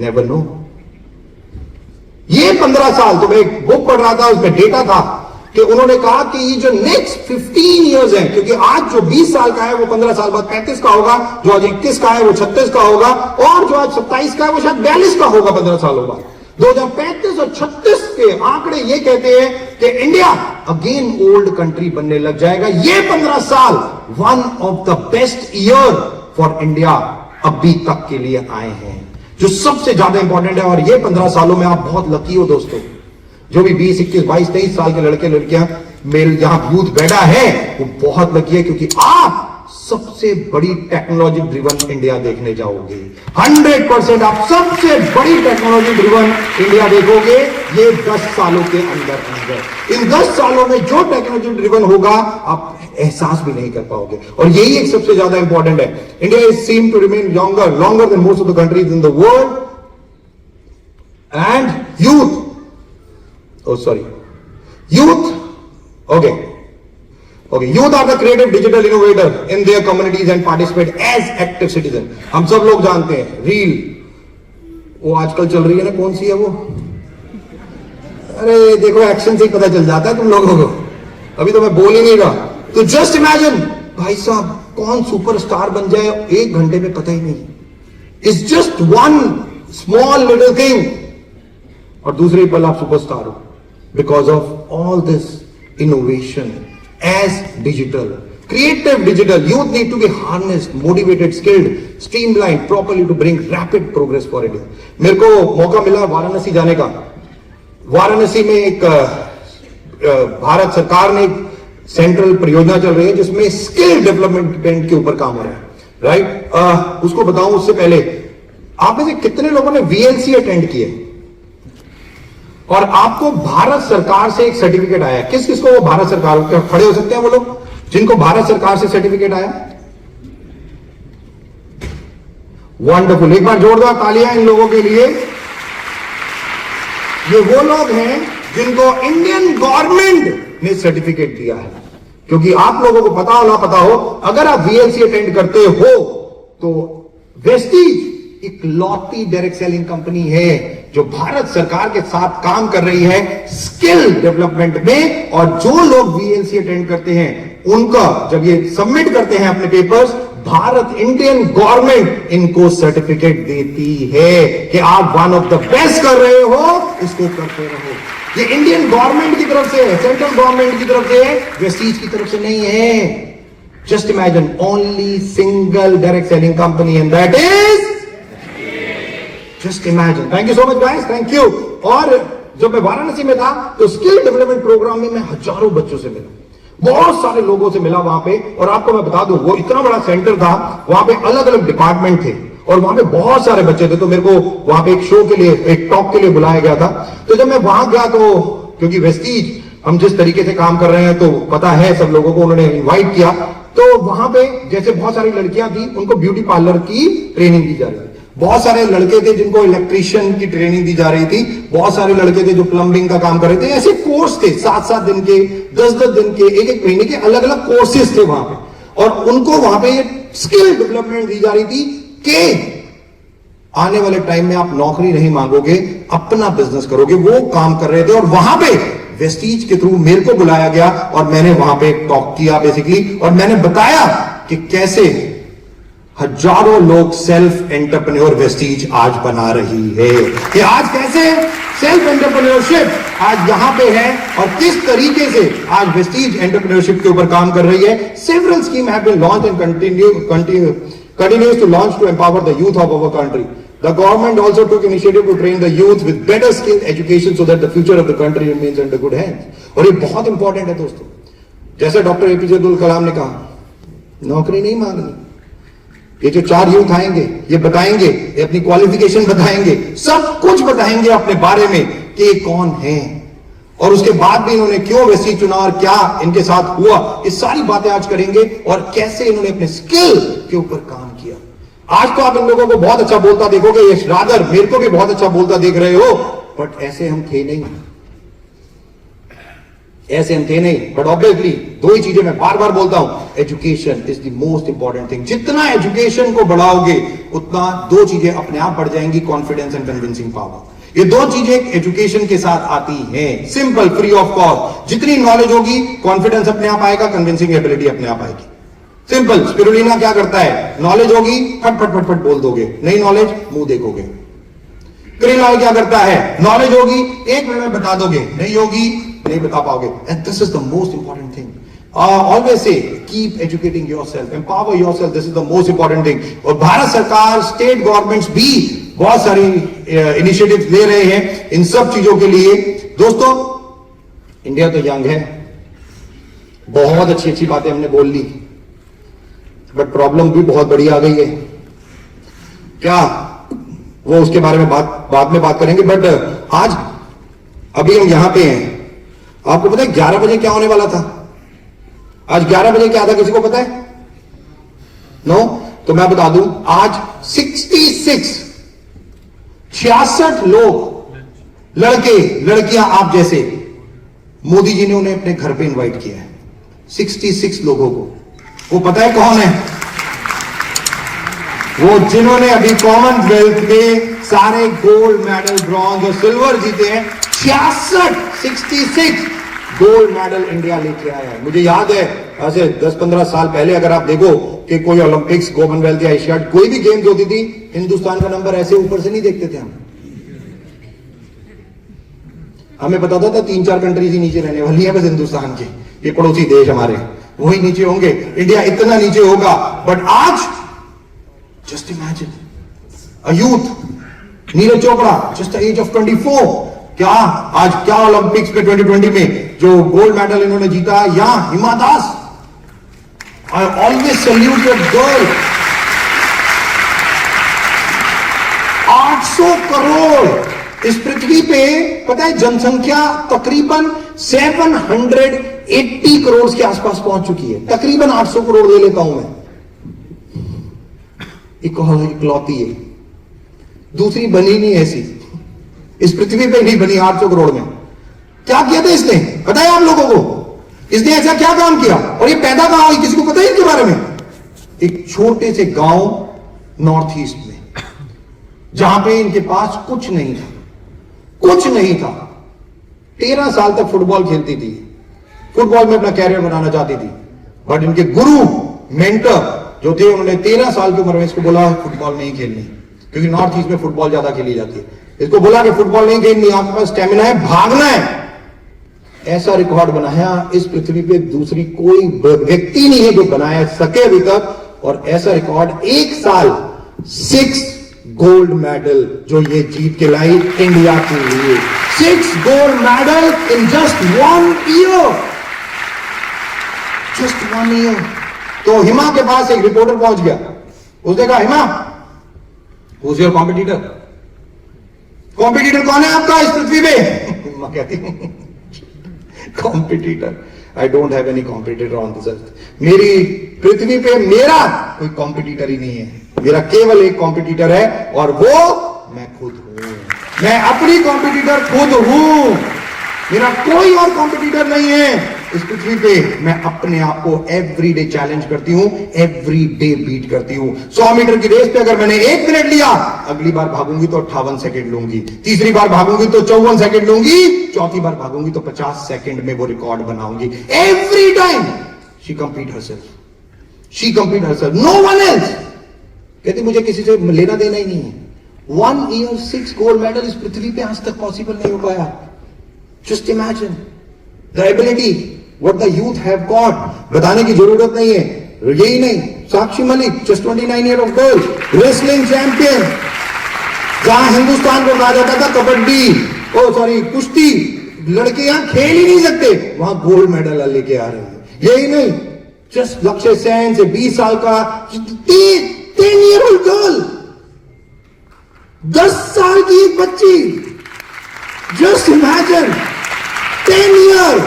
[SPEAKER 2] नेवर नो। ये 15 साल, तो मैं एक बुक पढ़ रहा था, उसमें डेटा था कि उन्होंने कहा कि ये जो नेक्स्ट 15 इयर्स है, क्योंकि आज जो 20 साल का है वो 15 साल बाद 35 का होगा, जो आज 21 का है वो 36 का होगा, और जो आज 27 का है वो शायद 42 का होगा 15 सालों बाद। 2035 और 36 के आंकड़े ये कहते हैं कि इंडिया अगेन ओल्ड कंट्री बनने लग जाएगा। ये 15 साल one of the best year for India अभी तक के लिए आए हैं, जो सबसे ज्यादा इंपॉर्टेंट है। और ये 15 सालों में आप बहुत लकी हो दोस्तों, जो भी 20, 21, 22, 23 साल के लड़के लड़कियां मेल यहां यूथ बैठा है, वो बहुत लकी है, क्योंकि आप सबसे बड़ी टेक्नोलॉजी ड्रिवन इंडिया देखने जाओगे। 100% आप सबसे बड़ी टेक्नोलॉजी ड्रिवन इंडिया देखोगे ये 10 सालों के अंदर। इन 10 सालों में जो टेक्नोलॉजी ड्रिवन होगा आप एहसास भी नहीं कर पाओगे, और यही एक सबसे ज्यादा इंपॉर्टेंट है। India is seem to remain longer than most of the countries in the world, and youth youth are the creative digital innovator in their communities and participate as active citizen। हम सब लोग जानते हैं reel, वो आजकल चल रही है ना, कौन सी है वो, अरे देखो एक्शन से ही पता चल जाता है तुम लोगों को, अभी तो मैं बोल ही नहीं रहा। तो जस्ट इमेजिन भाई साहब, कौन सुपरस्टार बन जाए 1 घंटे में पता ही नहीं। It's just one small little thing, और दूसरे पल आप सुपरस्टार हो, because of all this innovation as digital, creative digital. Youth need to be harnessed, motivated, skilled, streamlined properly to bring rapid progress for India। मेरे को मौका मिला वाराणसी जाने का। वाराणसी में एक भारत सरकार ने एक सेंट्रल परियोजना चल रही है जिसमें स्किल डेवलपमेंट के ऊपर काम हो रहा है, राइट। उसको बताऊं उससे पहले, आप में से कितने लोगों ने VLC अटेंड किए और आपको भारत सरकार से एक सर्टिफिकेट आया? किस किस को वो भारत सरकार, खड़े हो सकते हैं वो लोग जिनको भारत सरकार से सर्टिफिकेट आया? वंडरफुल, एक बार जोरदार तालियां इन लोगों के लिए। ये वो लोग हैं जिनको इंडियन गवर्नमेंट ने सर्टिफिकेट दिया है। क्योंकि आप लोगों को पता हो ना पता हो, अगर आप VLC अटेंड करते हो तो वेस्टीज एक लॉटी डायरेक्ट सेलिंग कंपनी है जो भारत सरकार के साथ काम कर रही है स्किल डेवलपमेंट में। और जो लोग VLC अटेंड करते हैं उनका जब ये सबमिट करते हैं अपने पेपर्स, भारत इंडियन गवर्नमेंट इनको सर्टिफिकेट देती है कि आप वन ऑफ द बेस्ट कर रहे हो, इसको करते रहो। ये इंडियन गवर्नमेंट की तरफ से है, सेंट्रल गवर्नमेंट की तरफ से है, वेस्टीज की तरफ से नहीं है। Just imagine, only single direct selling company, and that is just imagine. Thank you so much guys, thank you. और जब मैं वाराणसी में था तो स्किल डेवलपमेंट प्रोग्राम में मैं हजारों बच्चों से मिला, बहुत सारे लोगों से मिला वहां पे। और आपको मैं बता दूं, वो इतना बड़ा सेंटर था, वहां पे अलग अलग डिपार्टमेंट थे और वहां पे बहुत सारे बच्चे थे। तो मेरे को वहां पे एक शो के लिए, एक टॉक के लिए बुलाया गया था। तो जब मैं वहां गया तो क्योंकि वेस्टीज हम जिस तरीके से काम कर रहे हैं तो पता है सब लोगों को, उन्होंने इन्वाइट किया। तो वहां पे जैसे बहुत सारी लड़कियां थी, उनको ब्यूटी पार्लर की ट्रेनिंग दी जा रही थी। बहुत सारे लड़के थे जिनको इलेक्ट्रिशियन की ट्रेनिंग दी जा रही थी। बहुत सारे लड़के थे जो प्लम्बिंग का काम कर रहे थे। ऐसे कोर्स थे 7-7 दिन के, 10-10 दिन के, 1-1 महीने के, अलग अलग कोर्सेज थे वहां पे। और उनको वहां पे स्किल डेवलपमेंट दी जा रही थी कि आने वाले टाइम में आप नौकरी नहीं मांगोगे, अपना बिजनेस करोगे। वो काम कर रहे थे और वहां पे वेस्टीज के थ्रू मेरे को बुलाया गया और मैंने वहां पे टॉक किया बेसिकली। और मैंने बताया कि कैसे हजारों लोग सेल्फ एंटरप्रेन्योर वेस्टीज आज बना रही है, कि आज कैसे सेल्फ एंटरप्रेन्योरशिप आज यहां पे है और किस तरीके से आज वेस्टीज एंटरप्रेन्योरशिप के ऊपर काम कर रही है। Several scheme have been launched and continues to launch to empower the youth of our country. The government also took initiative to train the youth with better skill education so that the future of the country remains under good hands। और ये बहुत important है दोस्तों। जैसे doctor APJ Abdul Kalam ने कहा, नौकरी नहीं मांगनी, ये जो 4 यूथ आएंगे, ये बताएंगे, ये अपनी क्वालिफिकेशन बताएंगे, सब कुछ बताएंगे अपने बारे में कि ये कौन है और उसके बाद भी इन्होंने क्यों वैसी चुना और क्या इनके साथ हुआ, ये सारी बातें आज करेंगे और कैसे इन्होंने अपने स्किल के ऊपर काम किया। आज तो आप इन लोगों को बहुत अच्छा बोलता देखोगे, यश रादर मेरे को भी बहुत अच्छा बोलता देख रहे हो, बट ऐसे हम थे नहीं, ऐसे हम थे नहीं। बट ऑब्वियसली 2 ही चीजें मैं बार बार बोलता हूं, education is the most important thing. जितना एजुकेशन को बढ़ाओगे उतना 2 चीजें अपने आप बढ़ जाएंगी, कॉन्फिडेंस एंड कन्विंसिंग पावर। ये 2 चीजें एजुकेशन के साथ आती हैं, सिंपल, फ्री ऑफ कॉस्ट। जितनी नॉलेज होगी कॉन्फिडेंस अपने आप आएगा, कन्विंसिंग एबिलिटी अपने आप आएगी। सिंपल। स्पिरुलिना क्या करता है, नॉलेज होगी फट फट फट फट बोल दोगे, नहीं नॉलेज मुंह देखोगे। क्रिल ऑयल क्या करता है, नॉलेज होगी 1 मिनट में बता दोगे, नहीं होगी नहीं बता पाओगे। And this is the most important thing. Always say keep educating yourself, empower yourself, this is the most important thing. और भारत सरकार, स्टेट गवर्नमेंट्स भी बहुत सारी इनिशिएटिव्स ले रहे हैं इन सब चीजों के लिए। दोस्तों, इंडिया तो यंग है, बहुत अच्छी अच्छी बातें हमने बोल ली, बट प्रॉब्लम भी बहुत बड़ी आ गई है। क्या वो उसके बारे में बाद में बात करेंगे, बट आज अभी हम यहां पे हैं। आपको पता है 11 बजे क्या होने वाला था? आज 11 बजे क्या था, किसी को पता है? नो? तो मैं बता दूं, आज 66 लोग, लड़के लड़कियां आप जैसे, मोदी जी ने उन्हें अपने घर पे इनवाइट किया है। 66 लोगों को। वो पता है कौन है? वो जिन्होंने अभी कॉमनवेल्थ में सारे गोल्ड मेडल, ब्रॉन्ज और सिल्वर जीते हैं। 66 गोल्ड मेडल इंडिया लेके आया है। मुझे याद है ऐसे 10-15 साल पहले अगर आप देखो कि कोई ओलंपिक्स, कॉमनवेल्थ या एशियाड कोई भी गेम्स होती थी, हिंदुस्तान का नंबर ऐसे ऊपर से नहीं देखते थे हम। हमें पता था 3-4 कंट्रीज ही नीचे रहने वाली है बस हिंदुस्तान के, ये पड़ोसी देश हमारे, वही नीचे होंगे, इंडिया इतना नीचे होगा। बट आज just imagine a youth, Neeraj Chopra, just the age of 24, क्या आज क्या ओलंपिक्स में 2020 में जो गोल्ड मेडल इन्होंने जीता, या Hima Das, I always salute your girl. 800 crore इस पृथ्वी पे, पता है जनसंख्या तकरीबन 780 करोड़ के आसपास पहुंच चुकी है। तकरीबन 800 करोड़ ले लेता हूं मैं, इकलौती है, दूसरी बनी नहीं ऐसी इस पृथ्वी पे, नहीं बनी 800 करोड़ में। क्या किया था इसने, पता है आप लोगों को? इसने ऐसा क्या काम किया, और ये पैदा कहां हुई, किसी को पता है इनके बारे में? एक छोटे से गांव नॉर्थ ईस्ट में, जहां पे इनके पास कुछ नहीं था, कुछ नहीं था। 13 साल तक फुटबॉल खेलती थी, फुटबॉल में अपना कैरियर बनाना चाहती थी, बट इनके गुरु, मेंटर जो थे, उन्होंने 13 साल की उम्र में इसको बोला फुटबॉल नहीं खेलनी, क्योंकि नॉर्थ ईस्ट में फुटबॉल ज्यादा खेली जाती है। इसको बोला कि फुटबॉल नहीं खेलनी, आपके पास स्टेमिना है, भागना है। ऐसा रिकॉर्ड बनाया इस पृथ्वी पे दूसरी कोई व्यक्ति नहीं है जो बनाया सके अभी तक। और ऐसा रिकॉर्ड, एक साल 6 गोल्ड मेडल जो ये जीत के लाई इंडिया के लिए। 6 gold medal in just 1 year, just 1 year. तो हिमा के पास एक रिपोर्टर पहुंच गया, उसने कहा, Hima, who is your competitor? Competitor कौन है आपका इस पृथ्वी पे? हिमा कहती, competitor, I don't have any competitor on this earth. मेरी पृथ्वी पे मेरा कोई कॉम्पिटिटर ही नहीं है, मेरा केवल एक कॉम्पिटिटर है, और वो मैं खुद हूं। मैं अपनी कॉम्पिटिटर खुद हूं, मेरा कोई और कॉम्पिटिटर नहीं है इस पृथ्वी पे। मैं अपने आप को एवरी डे चैलेंज करती हूं, एवरी डे बीट करती हूं। 100 मीटर की रेस पे अगर मैंने 1 मिनट लिया, अगली बार भागूंगी तो 58 सेकंड लूंगी, तीसरी बार भागूंगी तो 54 सेकंड लूंगी, चौथी बार भागूंगी तो 50 सेकंड में वो रिकॉर्ड बनाऊंगी। Every time she compete herself, she compete herself, no one else. कहती मुझे किसी से लेना देना ही नहीं है। 1 ईयर 6 गोल्ड मेडल इस पृथ्वी पे आज तक पॉसिबल नहीं हो पाया। Just imagine the ability what the youth have got. बताने की जरूरत नहीं है। यही नहीं, Sakshi Malik, just 29 year of girl, wrestling champion, जहां हिंदुस्तान को कहा जाता था कबड्डी, कुश्ती, लड़के यहां खेल ही नहीं सकते, वहां गोल्ड मेडल लेके आ रहे हैं। यही नहीं, जस्ट लक्ष्य सेन से 20 साल का, 10-year-old गर्ल, 10 साल की एक बच्ची, जस्ट इमेजिन 10 ईयर।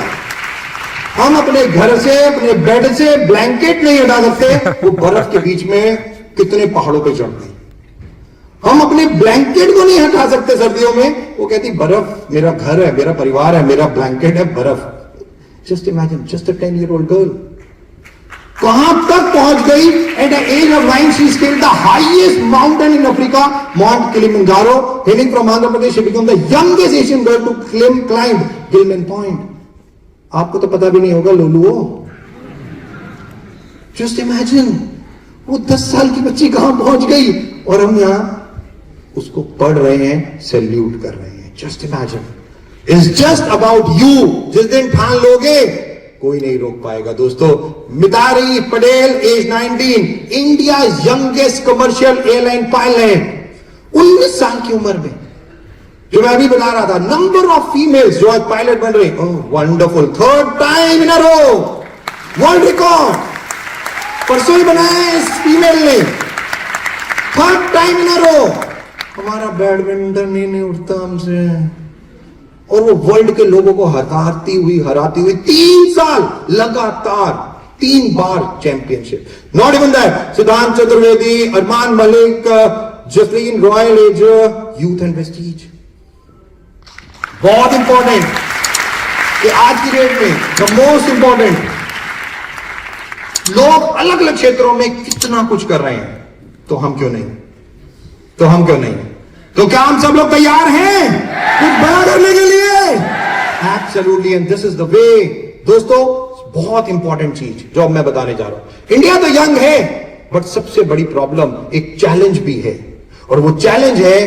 [SPEAKER 2] हम अपने घर से, अपने बेड से ब्लैंकेट नहीं हटा सकते, वो बर्फ के बीच में कितने पहाड़ों पे चढ़ गई। हम अपने ब्लैंकेट को नहीं हटा सकते सर्दियों में, वो कहती बर्फ मेरा घर है, मेरा परिवार है, मेरा ब्लैंकेट है बर्फ। Just imagine, just a 10-year-old girl कहां तक पहुंच गई। At the age of 9 she scaled the highest mountain in Africa, Mount Kilimanjaro. Hailing from Andhra Pradesh, she become the youngest Asian girl to climb Gilman Point. आपको तो पता भी नहीं होगा लोलुओ। जस्ट इमेजिन, वो 10 साल की बच्ची कहां पहुंच गई और हम यहां उसको पढ़ रहे हैं, सैल्यूट कर रहे हैं। Just imagine, it's just about you. जिस दिन ठान लोगे कोई नहीं रोक पाएगा। दोस्तों, Mitali Patel age 19, India youngest commercial airline pilot, 19 साल की उम्र में। जो मैं अभी बता रहा था, नंबर ऑफ फीमेल्स जो आज पायलट बन रही, wonderful, 3rd time in a row, world record परसों ही बनाया है इस फीमेल ने, 3rd टाइम इन अ रो। हमारा बैडमिंटन ही नहीं उठता हमसे, और वो वर्ल्ड के लोगों को हराती हुई 3 साल लगातार, 3 बार championship. Not even that, Siddhant Chaturvedi, Armaan Malik, Jasleen Royal as youth and Prestige. बहुत इंपॉर्टेंट कि आज की डेट में द मोस्ट इंपॉर्टेंट, लोग अलग अलग क्षेत्रों में कितना कुछ कर रहे हैं, तो हम क्यों नहीं? तो क्या हम सब लोग तैयार हैं कुछ बड़ा करने के लिए? Absolutely, and this is the वे। दोस्तों, बहुत इंपॉर्टेंट चीज जो अब मैं बताने जा रहा हूं। इंडिया तो यंग है, बट सबसे बड़ी प्रॉब्लम, एक चैलेंज भी है, और वो चैलेंज है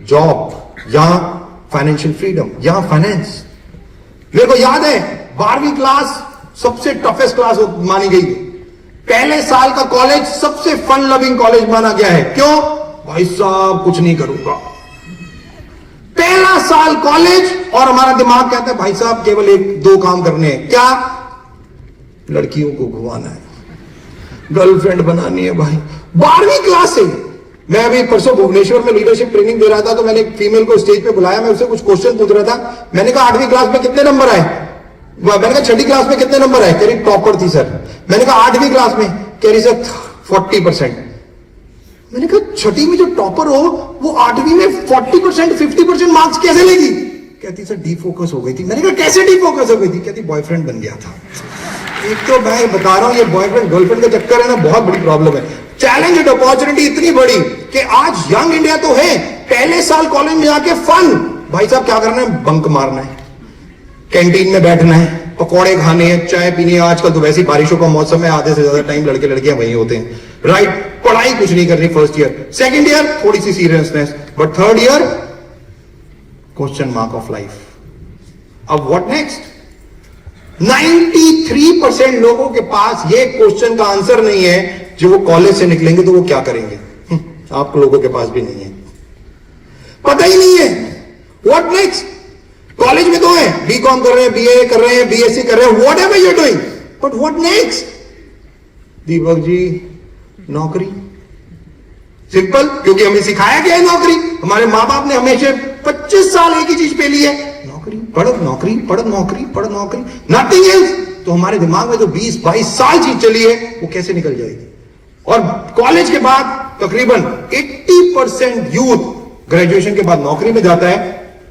[SPEAKER 2] जॉब या फाइनेंशियल फ्रीडम या फाइनेंस। मेरे को याद है 12वीं क्लास सबसे टफेस्ट क्लास मानी गई है। पहले साल का कॉलेज सबसे फन लविंग कॉलेज माना गया है। क्यों? भाई साहब कुछ नहीं करूंगा, पहला साल कॉलेज, और हमारा दिमाग कहता है भाई साहब केवल 1-2 काम करने हैं। क्या? लड़कियों को घुमाना है, गर्लफ्रेंड बनानी है। भाई 12वीं क्लास से। मैं अभी परसों भुवनेश्वर में लीडरशिप ट्रेनिंग दे रहा था, तो मैंने एक फीमेल को स्टेज पे बुलाया, मैं उससे कुछ क्वेश्चन पूछ रहा था। मैंने कहा 8वीं क्लास में कितने नंबर आए? मैंने कहा 6ठी क्लास में कितने नंबर आए? कह रही टॉपर थी सर। मैंने कहा 8वीं क्लास में? कह रही सर 40%। मैंने कहा 6ठी में जो टॉपर हो वो 8वीं में 40%, 50% मार्क्स कैसे लेगी? कहती सर डीफोकस हो गई थी। मैंने कहा कैसे डीफोकस हो गई थी? कहती बॉयफ्रेंड बन गया था। एक तो मैं बता रहा हूं, ये बॉयफ्रेंड गर्लफ्रेंड का चक्कर है ना, बहुत बड़ी प्रॉब्लम है। चैलेंज एंड अपॉर्चुनिटी इतनी बड़ी कि आज यंग इंडिया तो है, पहले साल कॉलेज में जाके फन, भाई साहब क्या करना है? बंक मारना है, कैंटीन में बैठना है, पकौड़े खाने हैं, चाय पीनी है। आजकल तो वैसे बारिशों का मौसम है, आधे से ज्यादा टाइम लड़के लड़कियां वहीं होते हैं, राइट? पढ़ाई कुछ नहीं करनी फर्स्ट ईयर, सेकंड ईयर थोड़ी सी seriousness, but third year question mark of life. अब व्हाट नेक्स्ट? 93% लोगों के पास ये क्वेश्चन का आंसर नहीं है। जो वो कॉलेज से निकलेंगे तो वो क्या करेंगे? आप लोगों के पास भी नहीं है, पता ही नहीं है। What next? कॉलेज में तो है, बीकॉम कर रहे हैं, बीए कर रहे हैं, बीएससी कर रहे हैं, whatever you are doing, but what next? Deepak ji, नौकरी। सिंपल, क्योंकि हमें सिखाया गया है नौकरी। हमारे माँ बाप ने हमेशा 25 साल एक ही चीज पे ली है, नौकरी, पढ़ नौकरी, पढ़ नौकरी, पढ़ नौकरी, नथिंग एल्स। तो हमारे दिमाग में जो 20-22 साल चीज चली है वो कैसे निकल जाएगी? और कॉलेज के बाद तकरीबन 80% यूथ ग्रेजुएशन के बाद नौकरी में जाता है,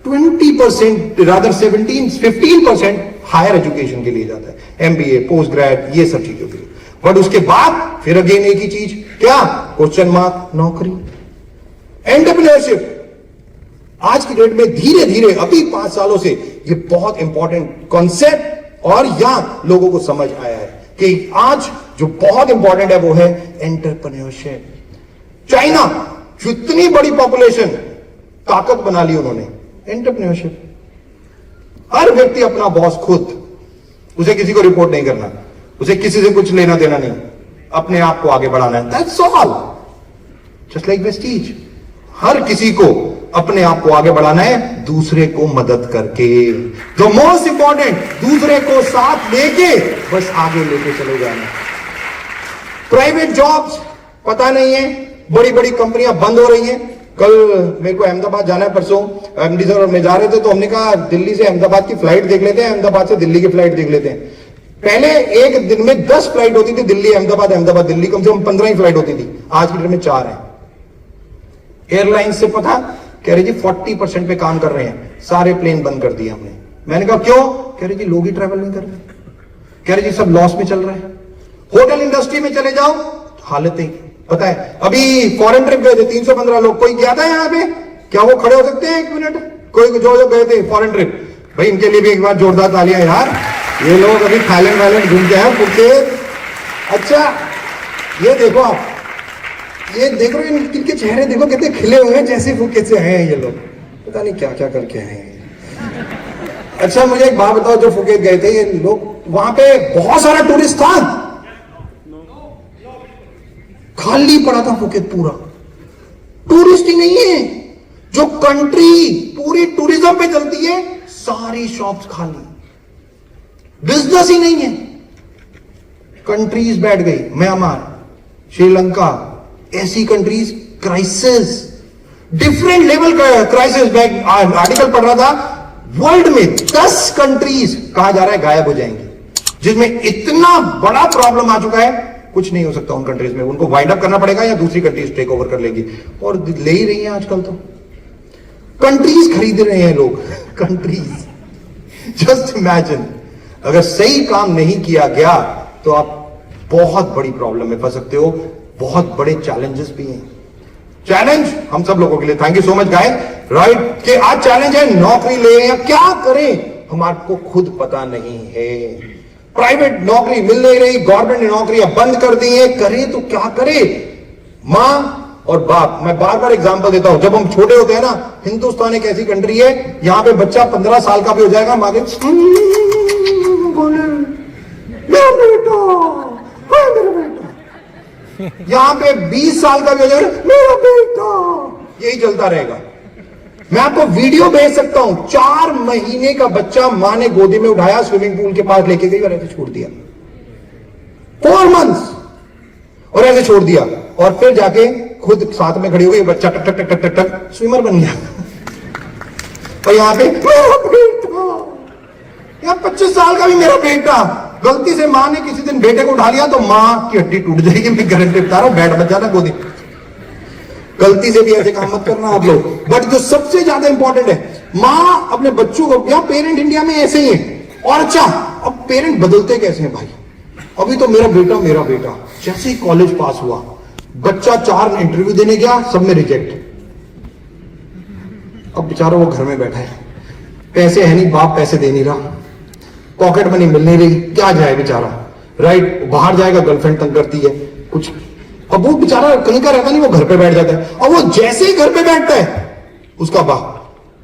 [SPEAKER 2] 20% रादर 15% हायर एजुकेशन के लिए जाता है, एमबीए, पोस्ट ग्रेड, ये सब चीजों के लिए। बट उसके बाद फिर अगेन एक ही चीज, क्या? क्वेश्चन मार्क, नौकरी। एंटरप्रेन्योरशिप आज की डेट में धीरे धीरे अभी 5 सालों से ये बहुत इंपॉर्टेंट कॉन्सेप्ट और यहां लोगों को समझ आया है कि आज जो बहुत इंपॉर्टेंट है वो है एंटरप्रेन्योरशिप। चाइना, जितनी बड़ी पॉपुलेशन, ताकत बना ली उन्होंने, एंटरप्रेन्योरशिप। हर व्यक्ति अपना बॉस खुद, उसे किसी को रिपोर्ट नहीं करना, उसे किसी से कुछ लेना देना नहीं, अपने आप को आगे बढ़ाना है, that's all. Just like Vestige, हर किसी को अपने आप को आगे बढ़ाना है दूसरे को मदद करके। द मोस्ट इंपॉर्टेंट, दूसरे को साथ लेके बस आगे लेके चले जाना। प्राइवेट जॉब्स पता नहीं है, बड़ी बड़ी कंपनियां बंद हो रही हैं। कल मेरे को अहमदाबाद जाना है, परसों एमडी सर और मैं जा रहे थे, तो हमने कहा दिल्ली से अहमदाबाद की फ्लाइट देख लेते हैं, अहमदाबाद से दिल्ली की फ्लाइट देख लेते हैं। पहले एक दिन में 10 फ्लाइट होती थी, दिल्ली अहमदाबाद, अहमदाबाद दिल्ली, कम से कम 15 ही फ्लाइट होती थी। आज की डेट में 4 है। एयरलाइंस से पता कह रही जी 40% पे काम कर रहे हैं, सारे प्लेन बंद कर दिए हमने। मैंने कहा क्यों? कह रही जी लोग ही ट्रैवल नहीं कर रहे, कह रही जी सब लॉस में चल रहा है। होटल इंडस्ट्री में चले जाओ, हालत ही पता है। अभी फॉरेन ट्रिप गए थे 315 लोग, कोई गया था यहाँ पे? क्या वो खड़े हो सकते हैं 1 मिनट? कोई जो गए थे फॉरेन ट्रिप, भाई इनके लिए भी एक बार जोरदार तालियां यार। ये लोग अभी थाईलैंड वाईलैंड घूम के आए फुकेत। अच्छा ये देखो आप, ये देख रहे हो इनके चेहरे देखो कितने खिले हुए हैं, जैसे फुकेत से आए हैं ये लोग, पता नहीं क्या क्या करके आए हैं। अच्छा मुझे एक बात बताओ, जो फुकेत गए थे ये लोग, वहां पे बहुत सारा टूरिस्ट था, खाली पड़ा था फुकेत पूरा, टूरिस्ट ही नहीं है। जो कंट्री पूरी टूरिज्म पे चलती है, सारी शॉप्स खाली, बिजनेस ही नहीं है। कंट्रीज बैठ गई, म्यांमार, श्रीलंका, ऐसी कंट्रीज क्राइसिस, डिफरेंट लेवल का क्राइसिस। मैं आर्टिकल पढ़ रहा था, वर्ल्ड में 10 कंट्रीज कहा जा रहा है गायब हो जाएंगी, जिसमें इतना बड़ा प्रॉब्लम आ चुका है, कुछ नहीं हो सकता उन कंट्रीज में। उनको वाइंड अप करना पड़ेगा या दूसरी कंट्रीज टेक ओवर कर लेगी, और ले ही रही हैं आजकल तो। कंट्रीज खरीद रहे हैं लोग, कंट्रीज। जस्ट इमेजिन, अगर सही काम नहीं किया गया तो आप बहुत बड़ी प्रॉब्लम में फंस सकते हो। बहुत बड़े चैलेंजेस भी हैं, चैलेंज हम सब लोगों के लिए। Thank you so much guy, right, कि आज चैलेंज है नौकरी ले या क्या करें, हमारे को खुद पता नहीं है। प्राइवेट नौकरी मिल नहीं रही, गवर्नमेंट ने नौकरियां बंद कर दी है, करे तो क्या करे। मां और बाप, मैं बार बार एग्जांपल देता हूं, जब हम छोटे होते हैं ना, हिंदुस्तान एक ऐसी कंट्री है, यहां पे बच्चा 15 साल का भी हो जाएगा, मां के मेरा बेटा, मेरा बेटा। यहां पे 20 साल का भी हो जाएगा, मेरा बेटा, यही चलता रहेगा। मैं आपको वीडियो भेज सकता हूं, 4 महीने का बच्चा मां ने गोदी में उठाया, स्विमिंग पूल के पास लेके गई और ऐसे छोड़ दिया, 4 मंथ्स, और ऐसे छोड़ दिया, और फिर जाके खुद साथ में खड़ी हो गई, बच्चा टक टक टक टक टक स्विमर बन गया। और यहां पे मेरा बेटा, यहां 25 साल का भी मेरा बेटा। गलती से मां ने किसी दिन बेटे को उठा लिया तो मां की हड्डी टूट जाएगी। मैं गारंटी बता रहा हूं, बैठ बच जाना गोदी। गलती से भी ऐसे काम मत करना आप लोग। बट जो सबसे ज्यादा इंपॉर्टेंट है, मां अपने बच्चों को, या पेरेंट इंडिया में ऐसे ही है। और अच्छा, अब पेरेंट बदलते कैसे हैं भाई? अभी तो मेरा बेटा, जैसे ही कॉलेज पास हुआ, बच्चा 4 इंटरव्यू देने गया, सब में रिजेक्ट। अब बेचारा वो घर में बैठा है, पैसे है नहीं, बाप पैसे दे नहीं रहा, पॉकेट मनी मिल नहीं रही, क्या जाए बेचारा, राइट। बाहर जाएगा, गर्लफ्रेंड तंग करती है कुछ, अब वो बेचारा कहीं का रहता नहीं, वो घर पे बैठ जाता है। और वो जैसे ही घर पे बैठता है, उसका बाप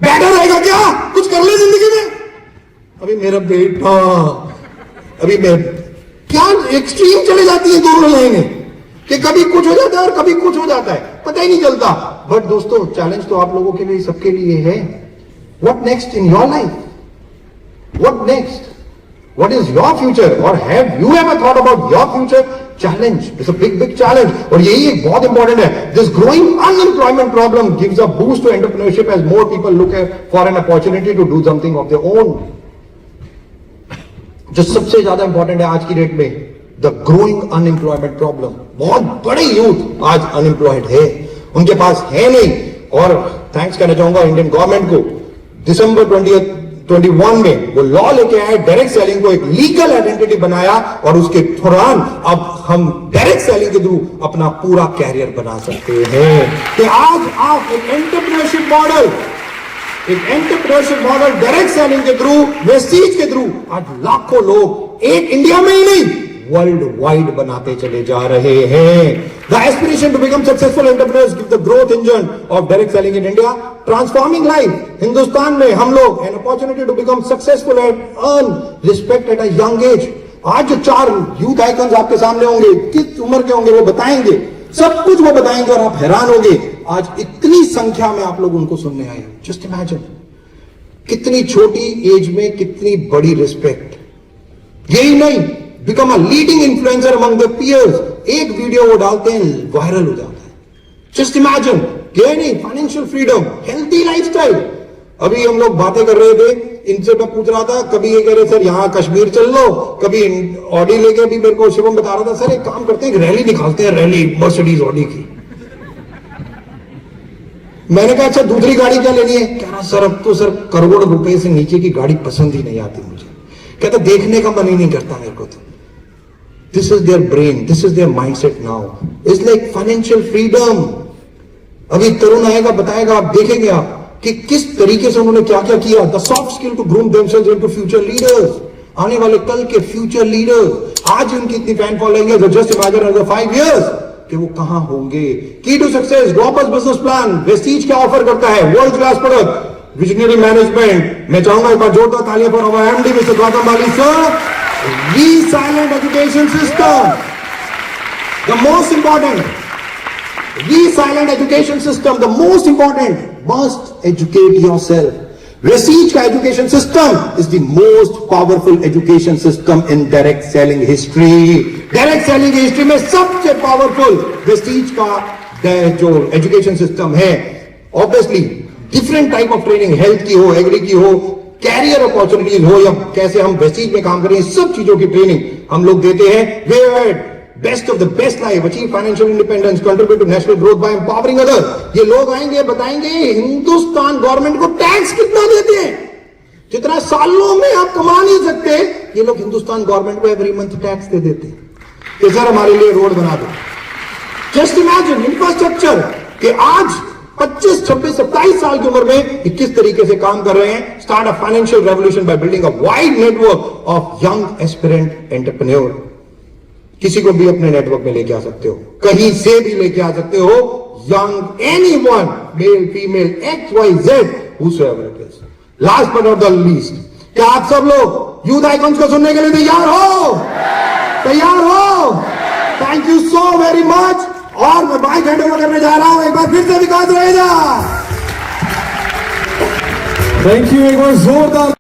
[SPEAKER 2] बैठा रहेगा, क्या कुछ कर ले जिंदगी में, अभी मेरा बेटा, अभी मैं, क्या एक्सट्रीम चले जाती है दोनों लाइनें, कि कभी कुछ हो जाता है और कभी कुछ हो जाता है, पता ही नहीं चलता। बट दोस्तों, चैलेंज तो आप लोगों के लिए, सबके लिए है। What next in your life? What next? What is your future? Or have you ever thought about your future? Challenge. It's a big challenge. और यही एक बहुत इंपॉर्टेंट है. This growing unemployment problem gives a boost to entrepreneurship as more people look for an opportunity to do something of their own. जो सबसे ज्यादा important है आज की डेट में, the growing unemployment problem. बहुत बड़े यूथ आज अनएम्प्लॉयड है, उनके पास है नहीं। और थैंक्स कहना चाहूंगा इंडियन गवर्नमेंट को, दिसंबर 2021 में वो लॉ लेके आए, डायरेक्ट सेलिंग को एक लीगल आइडेंटिटी बनाया, और उसके दौरान अब हम डायरेक्ट सेलिंग के थ्रू अपना पूरा कैरियर बना सकते हैं। कि आज आप एक एंटरप्रेन्योरशिप मॉडल डायरेक्ट सेलिंग के थ्रू, वेस्टीज के थ्रू, आज लाखों लोग एक इंडिया में ही नहीं, वर्ल्ड वाइड बनाते चले जा रहे हैं। The aspiration to become successful entrepreneurs give the growth engine of direct selling in India, transforming life. Hindustan में हम लोग an opportunity to become successful and earn respect at a young age. आज जो 4 यूथ आइकन्स आपके सामने होंगे, किस उम्र के होंगे वो बताएंगे, सब कुछ वो बताएंगे, और आप हैरान होंगे आज इतनी संख्या में आप लोग उनको सुनने आए। जस्ट इमेजिन, कितनी छोटी एज में कितनी बड़ी रिस्पेक्ट। यही नहीं, become a leading influencer among their peers, एक वीडियो वो डालते हैं, वायरल हो जाता है। Just imagine, gaining financial freedom, healthy lifestyle. अभी हम लोग बातें कर रहे थे, इनसे मैं पूछ रहा था, कभी ये कह रहे सर यहां कश्मीर चल लो, कभी ऑडी लेके भी मेरे को शिवम बता रहा था सर एक काम करते हैं, रैली निकालते हैं, रैली मर्सिडीज ऑडी की। मैंने कहा अच्छा दूसरी गाड़ी क्या लेनी है? कह रहा सर अब तो सर करोड़ रुपए से नीचे की गाड़ी पसंद ही नहीं आती मुझे। कहता देखने का मन ही नहीं करता मेरे को तो। This is their brain, this is there mindset now. It's like financial freedom. अभी तरुण आएगा, बताएगा, आप देखेंगे आप कि किस तरीके से उन्होंने क्या क्या किया। The soft skill to groom themselves into future leaders, आने वाले कल के फ्यूचर लीडर्स। आज उनकी इतनी फैन फॉलोइंग है, तो जस्ट इमेजिन अनदर 5 years कि वो कहां होंगे। Key to success, global business plan Vestige क्या ऑफर करता है? World class product, visionary management. मैं चाहूंगा एक बार जोरदार तालियां for our MD mister Gautam Bali sir. Resilient education system, the most important resilient education system, the most important, must educate yourself. Prestige का education system is the most powerful education system in direct selling history. Direct selling history में सबसे powerful Prestige का जो education system है। Obviously different type of training, health की हो, agree की हो, कैरियर अपॉर्चुनिटीज हो, या कैसे हम प्रेस्टीज में काम करें, सब चीजों की ट्रेनिंग हम लोग देते हैं। Way best of the best life, achieve financial independence, contribute to national growth by empowering other. ये लोग आएंगे, बताएंगे हिंदुस्तान गवर्नमेंट को टैक्स कितना देते हैं, जितना सालों में आप कमा नहीं सकते, ये लोग हिंदुस्तान गवर्नमेंट को एवरी मंथ टैक्स दे देते हैं कि सर हमारे लिए रोड बना दो। जस्ट इमेजिन इंफ्रास्ट्रक्चर कि आज 25, 26, 27 साल की उम्र में ये किस तरीके से काम कर रहे हैं। Start a financial revolution by building a wide network of young aspirant entrepreneur. किसी को भी अपने नेटवर्क में लेके आ सकते हो, कहीं से भी लेके आ सकते हो। Young anyone, male female, XYZ, whosoever it is. Last but not the least, क्या आप सब लोग यूथ आइकॉन्स को सुनने के लिए तैयार हो? तैयार हो? Thank you so very much. और मैं बाइक हैंड ओवर करने जा रहा हूं, एक बार फिर से विकास रहेगा।
[SPEAKER 1] थैंक यू, एक बार जोरदार